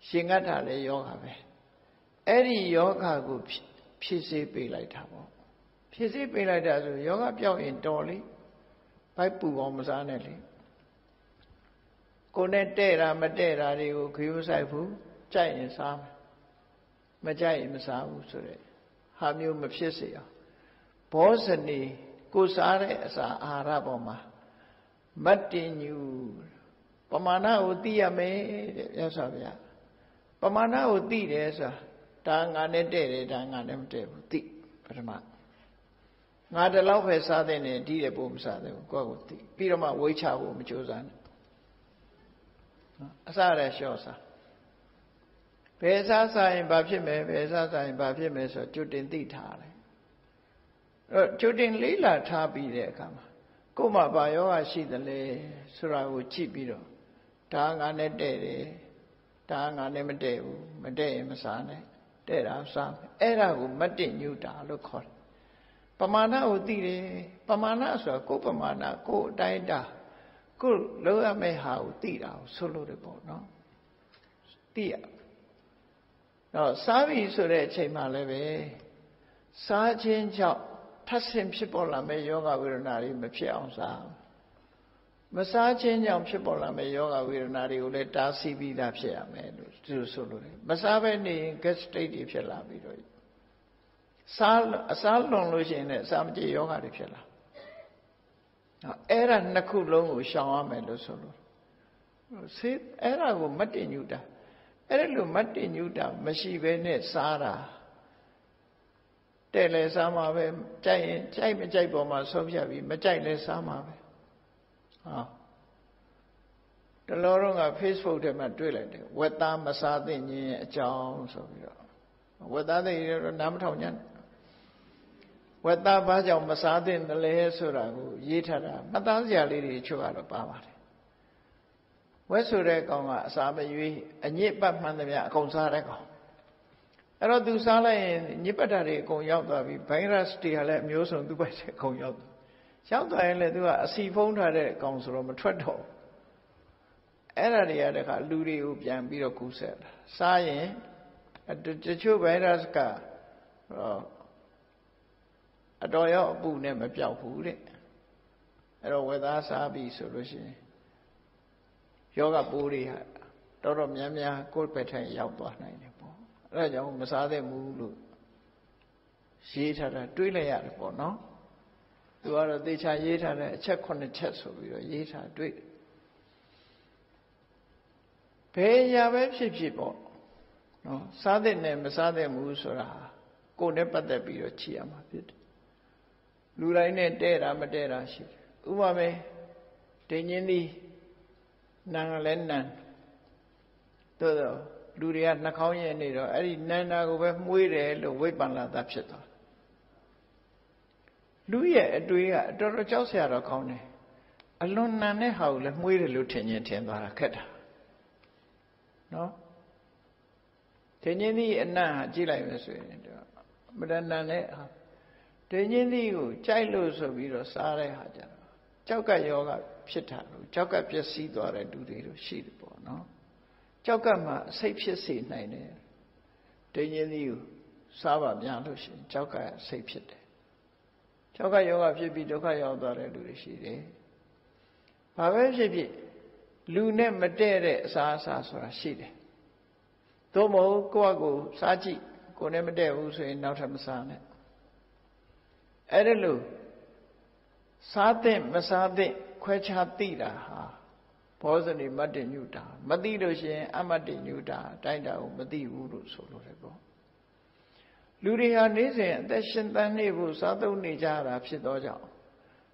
ရှင်ငတ်တာလည်းယောဂပဲအဲ့ဒီယောဂကိုဖြည့်ဆည်းပေးလိုက်တာပေါ့ဖြည့်ဆည်းပေးလိုက်တာဆိုယောဂပြောက်ရင်တော်လေဘိုက်ပူအောင်မစားနဲ့လေကိုယ်နဲ့တဲ့တာမတဲ့တာတွေကိုခရုစိုက်ဘူးကြိုက်ရင်စားမယ်မကြိုက်ရင်မစားဘူးဆိုတဲ့ဟာမျိုးမဖြစ်စေအောင်ဘောဇနီကိုစားတဲ့အစာအာဟာရပေါ်မှာမတ္တိညုပမာဏကိုသိရမယ်တဲ့မြတ်စွာဘုရားပမာဏကိုသိတယ်ဆိုတာဒါငါနဲ့တဲ့တယ်ဒါငါနဲ့မတဲ့ဘူးသိပထမငါတလောက်ပဲစားတဲ့နဲ့ဒီတဲ့ပို့မစားတဲ့ဘူးကိုယ့်ကိုသိပြီးတော့မှဝိချဖို့မကြိုးစားနဲ့အစားရလျှော့စားဘယ်စားစားရင်ဘာဖြစ်မယ်ဘယ်စားစားရင်ဘာဖြစ်မယ်ဆိုကြွတင်သိထားတယ်အဲ့ကြွတင်လေးလာထားပြီးတဲ့အခါမှာကိုယ်မှာဘာယောဂရှိသလဲဆိုတာကိုကြည့်ပြီးတော့ဒါငါနဲ့တဲ့တယ်ဒါငါနဲ့မတဲ့ဘူးမတဲ့ရင်မစားနဲ့တဲ့တာစားမယ်အဲ့ဒါကိုမတ္တိညုတာလို့ခေါ်တယ်ပမာဏကိုသိတယ်ပမာဏဆိုတာကိုယ်ပမာဏကိုယ်အတိုင်းတာကိုလုံးရမယ့်ဟာကိုသိတာကိုဆိုလို့တယ်ပေါ့နော်သိရတော့စားပြီဆိုတဲ့အချိန်မှလည်းပဲစားခြင်းကြောင့်ထပ်ဆင့်ဖြစ်ပေါ်လာမယ့်ယောဂဝေဒနာတွေမဖြစ်အောင်စားမစားခြင်းကြောင့်ဖြစ်ပေါ်လာမယ့်ယောဂဝေဒနာတွေကိုလည်းတားဆီးပြီးသားဖြစ်ရမယ်လို့သူဆိုလို့တယ်မစားဘဲနေရင် gastric တွေဖြစ်လာပြီးတော့အစားလွန်လို့ရှိရင်လည်းအစာမကြေယောဂတွေဖြစ်လာအဲ့ဒါနှစ်ခုလုံးကိုရှောင်ရမယ်လို့ဆိုလို့ဆေးအဲ့ဒါကိုမတ္တိညုတာအဲ့လိုမတ္တိညုတာမရှိဘဲနဲ့စားတာတဲ့လဲစားမှာပဲကြိုက်ရင်ကြိုက်မကြိုက်ပေါ်မှာဆုံးဖြတ်ပြီးမကြိုက်လဲစားမှာပဲတလောတော့က Facebook ထဲမှာတွေ့လိုက်တယ်ဝက်သားမစားသင့်ခြင်းအကြောင်းဆိုပြီးတော့ဝက်သားတွေတော့နားမထောင်ကြနဲ့ဝက်သားဘာကြောင့်မစားသင့်တယ်လဲဆိုတာကိုရေးထားတာမှတ်သားစရာလေးတွေချုပ်ကတော့ပါပါတယ်ဝက်ဆိုတဲ့ကောင်ကအစာမရွေးအညစ်ပတ်မှန်သမျှအကုန်စားတဲ့ကောင်အဲ့တော့သူစားလိုက်ရင်ညစ်ပတ်တာတွေအကုန်ရောက်သွားပြီဗိုင်းရပ်စ်တွေကလည်းအမျိုးစုံသူ့ဘက်အကုန်ရောက်သွားရင်လည်းသူကအစီဖုံးထားတဲ့ကောင်ဆိုတော့မထွက်တော့အဲ့ဒါတွေကတခါလူတွေကိုပြန်ပြီးတော့ကူးဆက်တာစားရင်တချို့ဗိုင်းရပ်စ်ကအတော်ရောက်အပူနဲ့မပြောက်ဘူးတဲ့အဲ့တော့ဝက်သားစားပြီဆိုလို့ရှိရင်ယောဂပိုးတွေဟာတော်တော်များများကိုယ်ပဲထိုင်ရောက်သွားနိုင်တယ်ပေါ့အဲ့ဒါကြောင့်မစားသင့်ဘူးလို့ရေးထားတာတွေးလိုက်ရတယ်ပေါ့နော်သူကတော့သေချာရေးထားတဲ့အချက်9ချက်ဆိုပြီးတော့ရေးထားတွေ့ဘယ်ရာပဲဖြစ်ဖြစ်ပေါ့နော်စားသင့်တယ်မစားသင့်ဘူးဆိုတာကိုယ်နဲ့ပတ်သက်ပြီးတော့ကြည့်ရမှာဖြစ်တယ်လူတိုင်းနဲ့တဲ့တာမတဲ့တာရှိတယ်ဥပမာဒိဉ္ဉ်သည်နံလည်းနံသို့တော့လူတွေကနှာခေါင်းရဲ့နေတော့အဲ့ဒီနံတာကိုပဲမှုေးတယ်လို့ဝိပ္ပန္နတာဖြစ်သွားလူရဲ့အတွေးကတော်တော်ကြောက်စရာတော့ကောင်းတယ်အလွန်နံတဲ့ဟာကိုလည်းမှုေးတယ်လို့ထင်သွားတာခက်တာနော်ဒိဉ္ဉ်သည်အနံ့ဟာကြည့်လိုက်မယ်ဆိုရင်မတန်နံတဲ့ဟာဒိဉ္ဉ်သည်ကိုကြိုက်လို့ဆိုပြီးတော့စားတဲ့ဟာကြတော့ကြောက်ကယောဂဖြစ်တာလို့ကြောက်ကပျက်စီးသွားတဲ့လူတွေတို့ရှိတယ်ပေါ့နော် ကြောက်ကမှစိတ်ဖြစ်စေနိုင်တယ်ဒိဉ္ဉ်သီးကိုစားပါများလို့ရှိရင်ကြောက်ကစိတ်ဖြစ်တယ်ကြောက်ကယောဂဖြစ်ပြီးဒုက္ခရောက်သွားတဲ့လူတွေရှိတယ်ဘာပဲဖြစ်ဖြစ်လူနဲ့မတည့်တဲ့အစားအစာဆိုတာရှိတယ်သို့မဟုတ်ကိုယ့်အကိုစားကြည့်ကိုယ်နဲ့မတည့်ဘူးဆိုရင်နောက်ထပ်မစားနဲ့အဲ့ဒါလို့စားတဲ့မစားတဲ့ခွဲခြားသိတာဟာဘောဇနိမတ္တညုတာမသိလို့ရှိရင်အမတ္တညုတာတိုင်းတာကိုမသိဘူးလို့ဆိုလို့တယ်ပေါ့လူတွေဟာနေ့စဉ်အသက်ရှင်သန်နေဖို့စားသုံးနေကြတာဖြစ်သောကြောင့်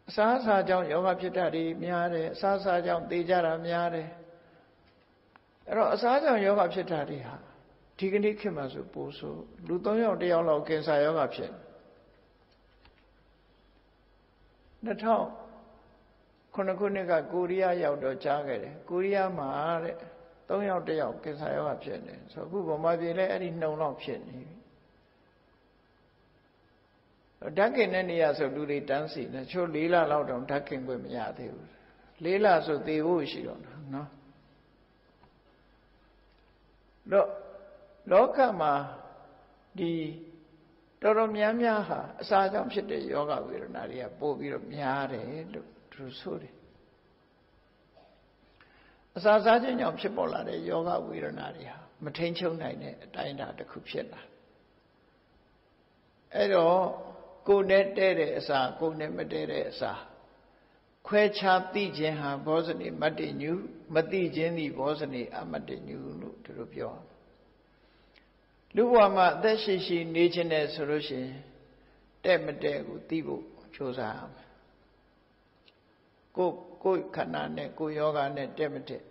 အစားအစာကြောင့်ယောဂဖြစ်တာတွေများတယ်အစားအစာကြောင့်သေကြတာများတယ်အဲ့တော့အစားကြောင့်ယောဂဖြစ်တာတွေဟာဒီကနေ့ခေတ်မှာဆိုပို့ဆိုလူ3ယောက်1ယောက်လောက်ကင်ဆာယောဂဖြစ်2009ခုနှစ်ကကိုရီးယားရောက်တော့ကြားခဲ့တယ်ကိုရီးယားမှာတဲ့3ယောက်1ယောက်ကင်ဆာယောဂဖြစ်နေဆိုအခုဗမာပြည်လည်းအဲ့ဒီနှုံလောက်ဖြစ်နေပြီဓာတ်ကင်တဲ့နေရာဆိုလူတွေတန်းစီနေချို့4လလောက်တောင်ဓာတ်ကင်ခွင့်မရသေးဘူး4လဆိုသေဖို့ရှိတော့နော်တော့လောကမှာဒီတော်တော်များများဟာအစာကြောင့်ဖြစ်တဲ့ယောဂဝေဒနာတွေကပို့ပြီးတော့များတယ်လို့သူဆိုတယ်အစာစားခြင်းကြောင့်ဖြစ်ပေါ်လာတဲ့ယောဂဝေဒနာတွေဟာမထိန်ချုပ်နိုင်တဲ့အတိုင်းအတာတစ်ခုဖြစ်လာအဲ့တော့ကိုယ်နဲ့တည့်တဲ့အစာကိုယ်နဲ့မတည့်တဲ့အစာခွဲခြားသိခြင်းဟာဘောဇနိမတ္တညုမသိခြင်းသည်ဘောဇနိအမတ္တညုလို့သူတို့ပြောလူဘဝမှာအသက်ရှိရှိနေခြင်းနဲ့ဆိုလို့ရှိရင်တဲ့မတဲ့ကိုသိဖို့ကြိုးစားရမယ်ကိုယ်ခန္ဓာနဲ့ကိုယ်ယောဂနဲ့တဲ့မတဲ့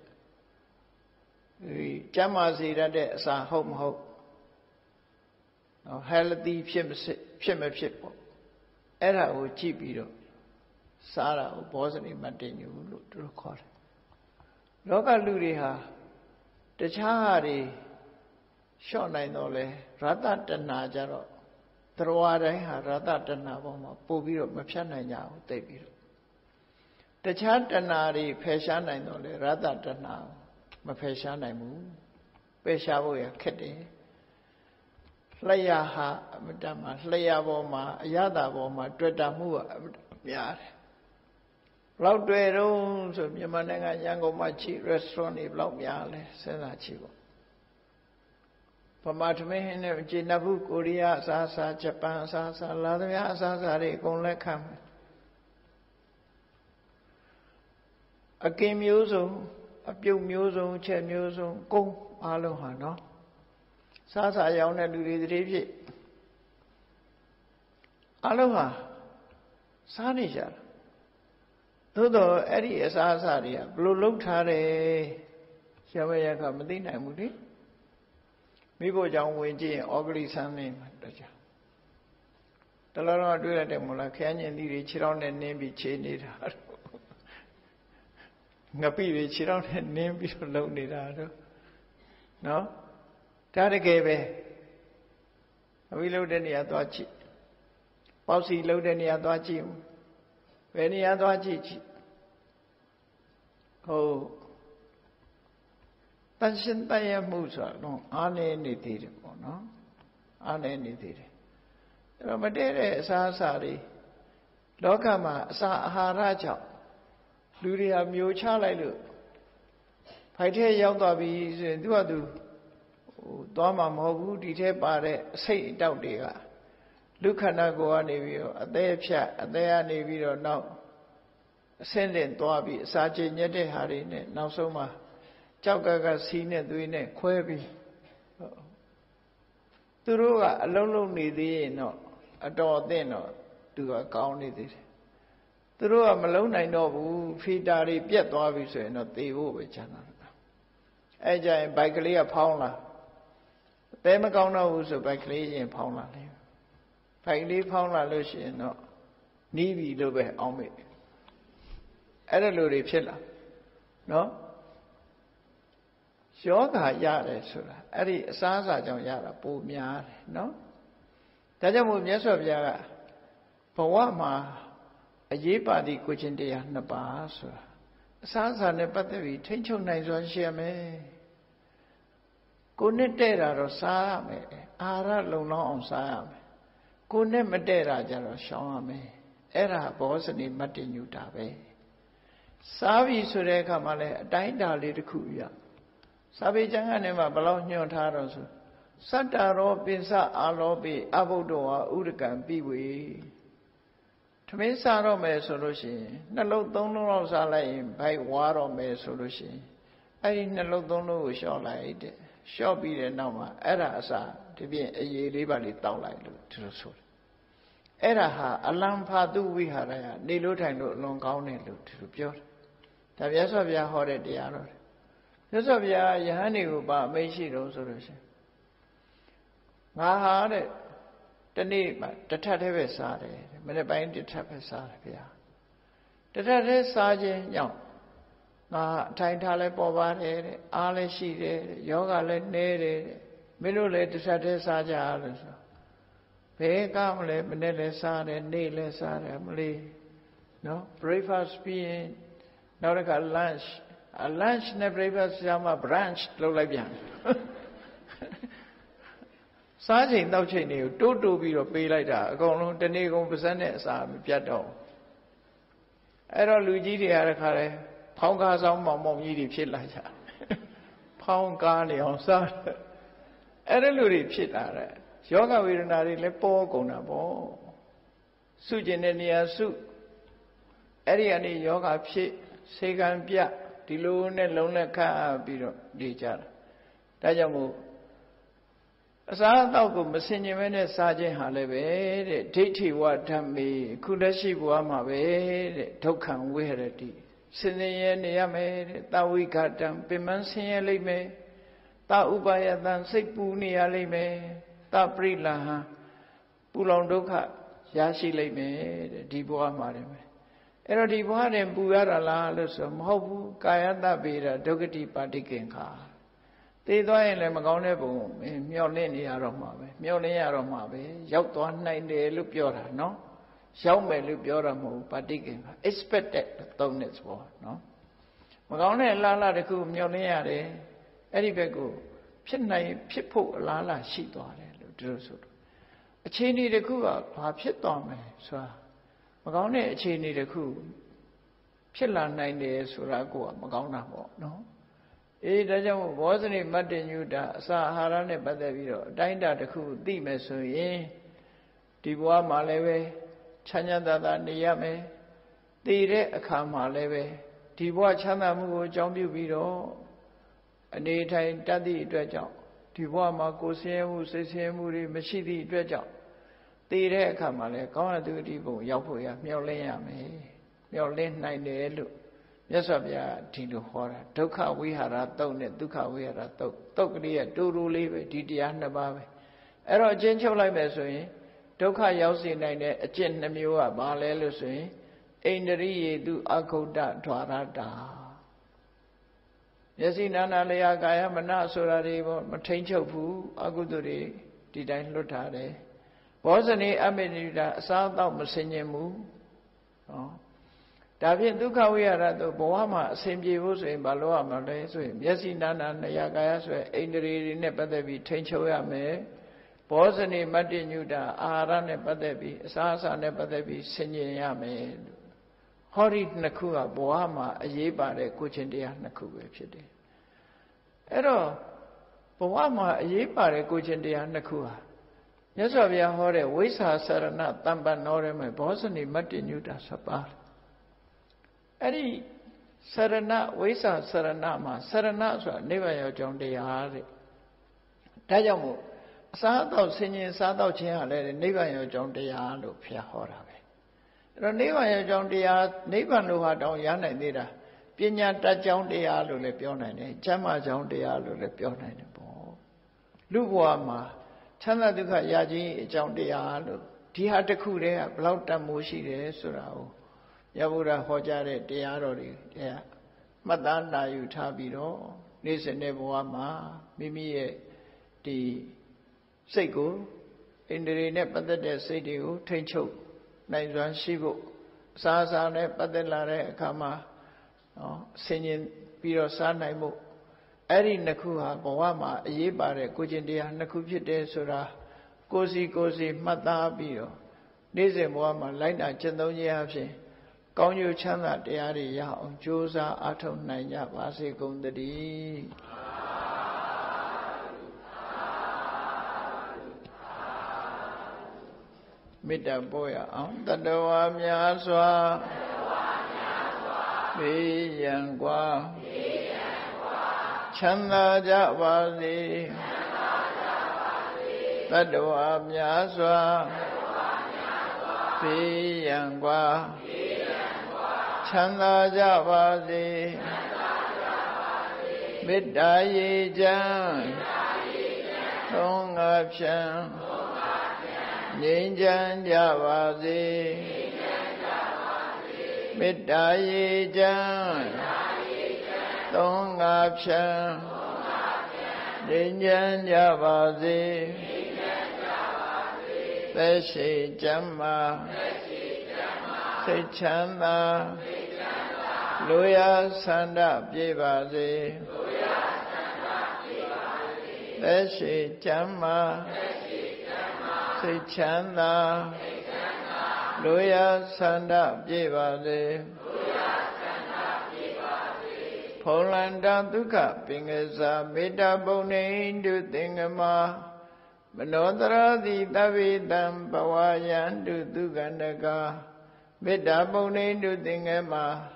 ကျမ်းမာစေတတ်တဲ့အစာဟုတ်မဟုတ်healthy ဖြစ်မဖြစ်ပေါ့အဲ့ဒါကိုကြည့်ပြီးတော့စားတာကိုဘောဇနိမတ္တညုလို့သူတို့ခေါ်တယ်လောကလူတွေဟာတခြားဟာတွေလျှော့နိုင်တော့လဲရတ္တတဏှာကြတော့သရဝတိုင်းဟာရတ္တတဏှာပေါ်မှာပို့ပြီးတော့မဖြတ်နိုင်ကြဘူးသိပြီးတော့တခြားတဏှာတွေဖယ်ရှားနိုင်တော့လဲရတ္တတဏှာမဖယ်ရှားနိုင်ဘူးပယ်ရှားဖို့ရခက်တယ်လျှာဟာအမတ္တမှာလျှာပေါ်မှာအရသာပေါ်မှာတွေ့တာမှုကအမတ္တများတယ်ဘလောက်တွေ့တော့ဆိုမြန်မာနိုင်ငံရန်ကုန်မှာချိ restaurant တွေဘလောက်များလဲစဉ်းစားကြည့်ပေါ့ဗမာထမင်းဟင်းနဲ့ကျင်းနဘူးကိုရီးယားအစားအစာဂျပန်အစားအစာလာသမျှအစားအစာတွေအကုန်လက်ခံမယ်အကင်မျိုးစုံအပြုတ်မျိုးစုံချက်မျိုးစုံကုန်းအားလုံးဟာနော်စားစာရောင်းတဲ့လူတွေတည်းဖြစ်အားလုံးဟာစားနေကြတာသို့တော့အဲ့ဒီအစားအစာတွေကဘလို့လှုပ်ထားတယ်ရဝရကမသိနိုင်ဘူးလေမိဖို့ကြောင့်ဝင်ကြည့်ရင်ဩဂလိဆန်းနေမှာတခြားတလောတော့တွေ့ရတဲ့မို့လားခရမ်းညင်သီးတွေခြေထောက်နဲ့နင်းပြီးခြေနေတာငပိတွေခြေထောက်နဲ့နင်းပြီးတော့လုံနေတာတော့နော်ဒါတကယ်ပဲအဝိလုတဲ့နေရာသွားကြည့်ပေါက်စီလုတဲ့နေရာသွားကြည့်ဘယ်နေရာသွားကြည့်ကြည့်ဟုတ်တန်ရှင်းတရမှုဆိုတော့အားနေနေသေးတယ်ပေါ့နော်အားနေနေသေးတယ်အဲ့တော့မတည့်တဲ့အစားအစာတွေလောကမှာအစာအာဟာရကြောင့်လူတွေဟာမျိုးချလိုက်လို့ဖိုက်ထဲရောက်သွားပြီဆိုရင်သူကသူသွားမှာမဟုတ်ဘူးဒီထဲပါတဲ့အစိတ်အတောက်တွေကလူခန္ဓာကိုယ်ကနေပြီးတော့အသေးဖြတ်အသေးကနေပြီးတော့နောက်အဆင့်တင်သွားပြီးအစာကျဉ်ညက်တဲ့ဟာတွေနဲ့နောက်ဆုံးမှာကြောက်ကစီးနဲ့သွေးနဲ့ခွဲပြီးသူတို့ကအလုံးလုံးနေသေးရင်တော့အတော်အသင့်တော့သူကကောင်းနေသေးတယ်သူတို့ကမလုံးနိုင်တော့ဘူးဖီတာတွေပြက်သွားပြီဆိုရင်တော့သေဖို့ပဲချမ်းသာတယ်အဲကြရင်ဘိုက်ကလေးကဖောင်းလာအသေးမကောင်းတော့ဘူးဆိုဘိုက်ကလေးရင်ဖောင်းလာတယ်ဘိုက်ကလေးဖောင်းလာလို့ရှိရင်တော့နီးပြီလို့ပဲအောင်းမေ့အဲ့ဒါလိုတွေဖြစ်လာနော်ယောဂရတယ်ဆိုတာအဲ့ဒီအစားအစာကြောင့်ရတာပိုများတယ်နော်ဒါကြောင့်မို့မြတ်စွာဘုရားကဘဝမှာအရေးပါသည့်ကိုချင်းတရား2ပါးဆိုတာအစားအစာနဲ့ပတ်သက်ပြီးထိန်းချုပ်နိုင်စွာရှိရမယ် ကိုနဲ့တဲ့တာတော့စားရမယ်အာဟာရလုံလောက်အောင်စားရမယ်ကိုနဲ့မတဲ့တာကြတော့ရှောင်ရမယ်အဲ့ဒါဘောဇနိမတ္တညုတာပဲစားပြီဆိုတဲ့အခါမှာလဲအတိုင်းတာလေးတစ်ခုရစာပေကျမ်းကနေမှဘယ်လောက်ညွှန်ထားတော့ဆိုစတ္တရောပိစအာလောပိအဘုဒ္ဓဝါဥဒကံပိဝေထမင်းစားတော့မယ်ဆိုလို့ရှိရင်နှလုံးသုံးလုံးလောက်စားလိုက်ရင်ဘိုက်ဝါတော့မယ်ဆိုလို့ရှိရင်အဲ့ဒီနှလုံးသုံးလုံးကိုလျှော့လိုက်တဲ့လျှော့ပြီးတဲ့နောက်မှာအဲ့ဒါအစားဒီပြင်အရေးလေးပါလေးတောက်လိုက်လို့ဒီလိုဆိုတယ်အဲ့ဒါဟာအလံဖာတုဝိဟာရယနေလို့ထိုင်လို့အလွန်ကောင်းတယ်လို့ဒီလိုပြောတယ်ဒါမြတ်စွာဘုရားဟောတဲ့တရားတော်မြတ်စွာဘုရားယဟန်တွေကိုပါအမိန့်ရှိတော့ဆိုလို့ရှိရင်ငါဟာတဲ့တနေ့မှတစ်ထပ်တည်းပဲစားတယ်မနေ့ပိုင်းတစ်ထပ်ပဲစားတယ်ဗျာတစ်ထပ်တည်းစားခြင်းကြောင့်ငါအထိုင်ထားလဲပေါ်ပါတယ်တဲ့အားလည်းရှိတယ်တဲ့ယောဂလည်းနည်းတယ်တဲ့မင်းတို့လည်းတစ်ထပ်တည်းစားကြလို့ဆိုဘယ်ကမလဲမနေ့လည်းစားတယ်နေ့လည်းစားတယ်မလေးနော် breakfast ပြီးရင်နောက်တစ်ခါ lunch နဲ့ breakfast ကြာမှ brunch လုပ်လိုက်ပြန်စားချိန်တောက်ချိန်တွေကိုတိုးပြီးတော့ပေးလိုက်တာအကုန်လုံးတနေ့ကုန်ပါးစပ်နဲ့အစာမပြတ်တော့အဲ့တော့လူကြီးတွေကတခါလဲဖောင်းကားဆောင်မောင်မောင်ကြီးတွေဖြစ်လာကြဖောင်းကားနေအောင်စားအဲ့ဒီလူတွေဖြစ်လာတဲ့ယောဂဝေဒနာတွေလည်းပေါ်ကုန်တာပေါ့စုကျင်တဲ့နေရာစုအဲ့ဒီကနေယောဂဖြစ်စေကံပြဒီလိုနဲ့လုံးလက်ခတ်ပြီးတော့နေကြတာဒါကြောင့်မို့အစားအသောက်ကိုမစင်ကြင်မဲနဲ့စားခြင်းဟာလည်းပဲတဲ့ဒိဋ္ဌိဝဓမ္မေခုလက်ရှိဘဝမှာပဲတဲ့ဒုက္ခံဝိဟရတိစင်စင်ရဲနေရမယ်တဲ့တဝိကတံပင်မဆင်းရဲလိမ့်မယ်တဥပါယတံစိတ်ပူနေရလိမ့်မယ်တပရိလဟံပူလောင်ဒုက္ခရရှိလိမ့်မယ်တဲ့ဒီဘဝမှာတယ်မယ်အဲ့တော့ဒီဘဝတွင်ပူရတာလားလို့ဆိုမဟုတ်ဘူးကာယတဗေဒဒုက္ခတိပါတိကင်္ခာသိသွားရင်လည်းမကောင်းတဲ့ဘုံမျောလင့်နေရတော့မှာပဲမျောလင့်ရတော့မှာပဲရောက်သွားနိုင်တယ်လို့ပြောတာနော်ရောက်မယ်လို့ပြောတာမဟုတ်ဘူးပါတိကင်္ခာ expected သုံးတဲ့သဘောနော်မကောင်းတဲ့အလားအလာတစ်ခုမျောလင့်ရတယ်အဲ့ဒီဘက်ကိုဖြစ်နိုင်ဖြစ်ဖို့အလားအလာရှိသွားတယ်လို့ဒီလိုဆိုတော့အခြေအနေတစ်ခုကဘာဖြစ်သွားမယ်ဆိုတာမကောင်းတဲ့အခြေအနေတစ်ခုဖြစ်လာနိုင်တယ်ဆိုတာကိုကမကောင်းတာပေါ့နော်အေးဒါကြောင့်ဘောဇနိမတ္တညုတာအစာအာဟာရနဲ့ပတ်သက်ပြီးတော့အတိုင်းအတာတစ်ခုသိမယ်ဆိုရင်ဒီဘဝမှာလည်းပဲချမ်းချမ်းသာသာနေရမယ်တည်တဲ့အခါမှာလည်းပဲဒီဘဝချမ်းသာမှုကိုအကြောင်းပြုပြီးတော့အနေထိုင်တတ်သည့်အတွက်ကြောင့်ဒီဘဝမှာကိုယ်ဆင်းရဲမှုစိတ်ဆင်းရဲမှုတွေမရှိသည့်အတွက်ကြောင့်တည်တဲ့အခါမှာလည်းကောင်းတဲ့သူအတိဘုံရောက်ဖို့ရမျှော်လင့်ရမယ်မျှော်လင့်နိုင်တယ်လို့မြတ်စွာဘုရားဒီလိုဟောတာဒုက္ခဝိဟာရတုတ်နဲ့ဒုက္ခဝိဟာရတုတ်ကလေးကတူတူလေးပဲဒီတရားနှစ်ပါးပဲအဲ့တော့အချင်းချုပ်လိုက်မယ်ဆိုရင်ဒုက္ခရောက်စေနိုင်တဲ့အကျင့်နှမျိုးကဘာလဲလို့ဆိုရင်ဣန္ဒရိယေတုအဂုတ်တဓွာရတာမျက်စိနာနာလျာကာယမနဆိုတာတွေမထိန်ချုပ်ဘူးအကုသိုလ်တွေဒီတိုင်းလွတ်ထားတယ်ဘောဇနိအမေနိတာအစားအသောက်မစင်ញင်ဘူးဟောဒါဖြင့်ဒုက္ခဝိဟာရတော့ဘဝမှာအစဉ်ပြေဖို့ဆိုရင်ဘာလို့ရမလဲဆိုရင်မျက်စိနာနာလျာကာယဆိုရင်ဣန္ဒြေတွေနဲ့ပတ်သက်ပြီးထိန်ချုပ်ရမယ်ဘောဇနိမတ္တညုတာအာဟာရနဲ့ပတ်သက်ပြီးအစားအစာနဲ့ပတ်သက်ပြီးဆင်ញင်ရမယ်ဟောဒီနှစ်ခုကဘဝမှာအရေးပါတဲ့ကိုချင်းတရားနှစ်ခုပဲဖြစ်တယ်အဲ့တော့ဘဝမှာအရေးပါတဲ့ကိုချင်းတရားနှစ်ခုဟာမြတ်စွာဘုရားဟောတဲ့ဝိသဟာစရဏတမ္ပန္နောရဲမှာဘောဇနိမတ္တညုတာဆက်ပါအဲ့ဒီစရဏဝိသဟာစရဏမှာစရဏဆိုတာနိဗ္ဗာန်ရောက်ကြောင်းတရားတဲ့ဒါကြောင့်မို့အစားအသောက်ဆင်ញင်စားသောက်ခြင်းဟာလည်းနိဗ္ဗာန်ရောက်ကြောင်းတရားလို့ဘုရားဟောတာပဲအဲ့တော့နိဗ္ဗာန်ရောက်ကြောင်းတရားနိဗ္ဗာန်လို့ဟာတောင်ရနိုင်သေးတာပညာတတ်ကြောင်းတရားလို့လည်းပြောနိုင်တယ်ကျမ်းမာကြောင်းတရားလို့လည်းပြောနိုင်တယ်ပေါ့လူဘဝမှာချမ်းသာဒုက္ခရခြင်းအကြောင်းတရားလို့ဒီဟာတစ်ခုတည်းကဘလောက်တန်မိုးရှိတယ်ဆိုတာကိုမြတ်ဗုဒ္ဓဟောကြားတဲ့တရားတော်တွေတရားမှတ်သားနာယူထားပြီးတော့နေ့စဉ်တဲ့ဘဝမှာမိမိရဲ့ဒီစိတ်ကိုဣန္ဒြေနဲ့ပတ်သက်တဲ့စိတ်တွေကိုထိန်းချုပ်နိုင်စွမ်းရှိဖို့အစာအစာနဲ့ပတ်သက်လာတဲ့အခါမှာဆင်ញင်ပြီးတော့စားနိုင်ဖို့ Eri Nakuha, Bawama, Yebare, Kujindia, Nakupite Sura, Kosi, Mata Bio, Nizem Wama, Laina, Chandonia, Konyu Chanda, Diari Yao, Josa, Atom Naya, Vasi Gundadi. Mita Boya, Tadawa Myaswa, Viyangwa, Chanda Javasi, Tadawa Myaswa, Viyangwa, Chanda Javasi, Mita Jan, Tonga Chan. Ninjan Javasi, Mittayi Jan, Tongapshan, Ninjan Javasi, Peshi Jamma, Sechanda, Luya Sanda Pjivasi, Peshi Jamma, Chanda Loya Sanda Jivade Polanda Duka Pingasa Mita Bone Du Tingama Manodara Di Davidam Pawayan Du Dugandaka Mita Bone Du Tingama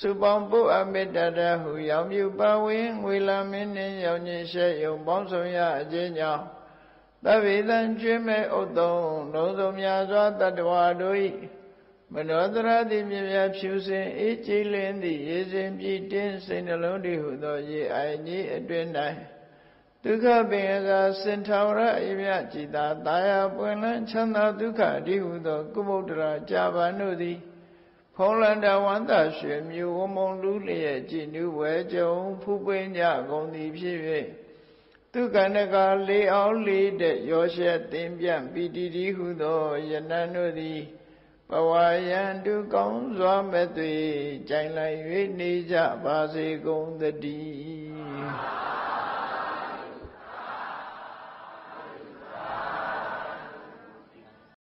Subambu Amidada Hu Yam Yu Bawing Wilamin Yoni She Yung Bonsoya Jinya Davidan Jime Odo, Nozo Miazwa Tadwadoi, Manodra di Mia Pusin, Ichilindi, Yizim Jitin, Saint Aloni Hudo, Ye Aini, Edwinai. Duka Benga, Centaura, Imiachita, Daya, Buenan, Chanda Duka, Dihudo, Kumodra, Java Nudi, Polanda Wanda, Shem, you Womon Luli, Jinu, Wejo, Pupenya, Gondi Pive. Tukanaga lay all lead Yosha Timbian Piti Hudo Yananudi Pawayan do Gong Zwametri Jailai Nija Basi Gong the D.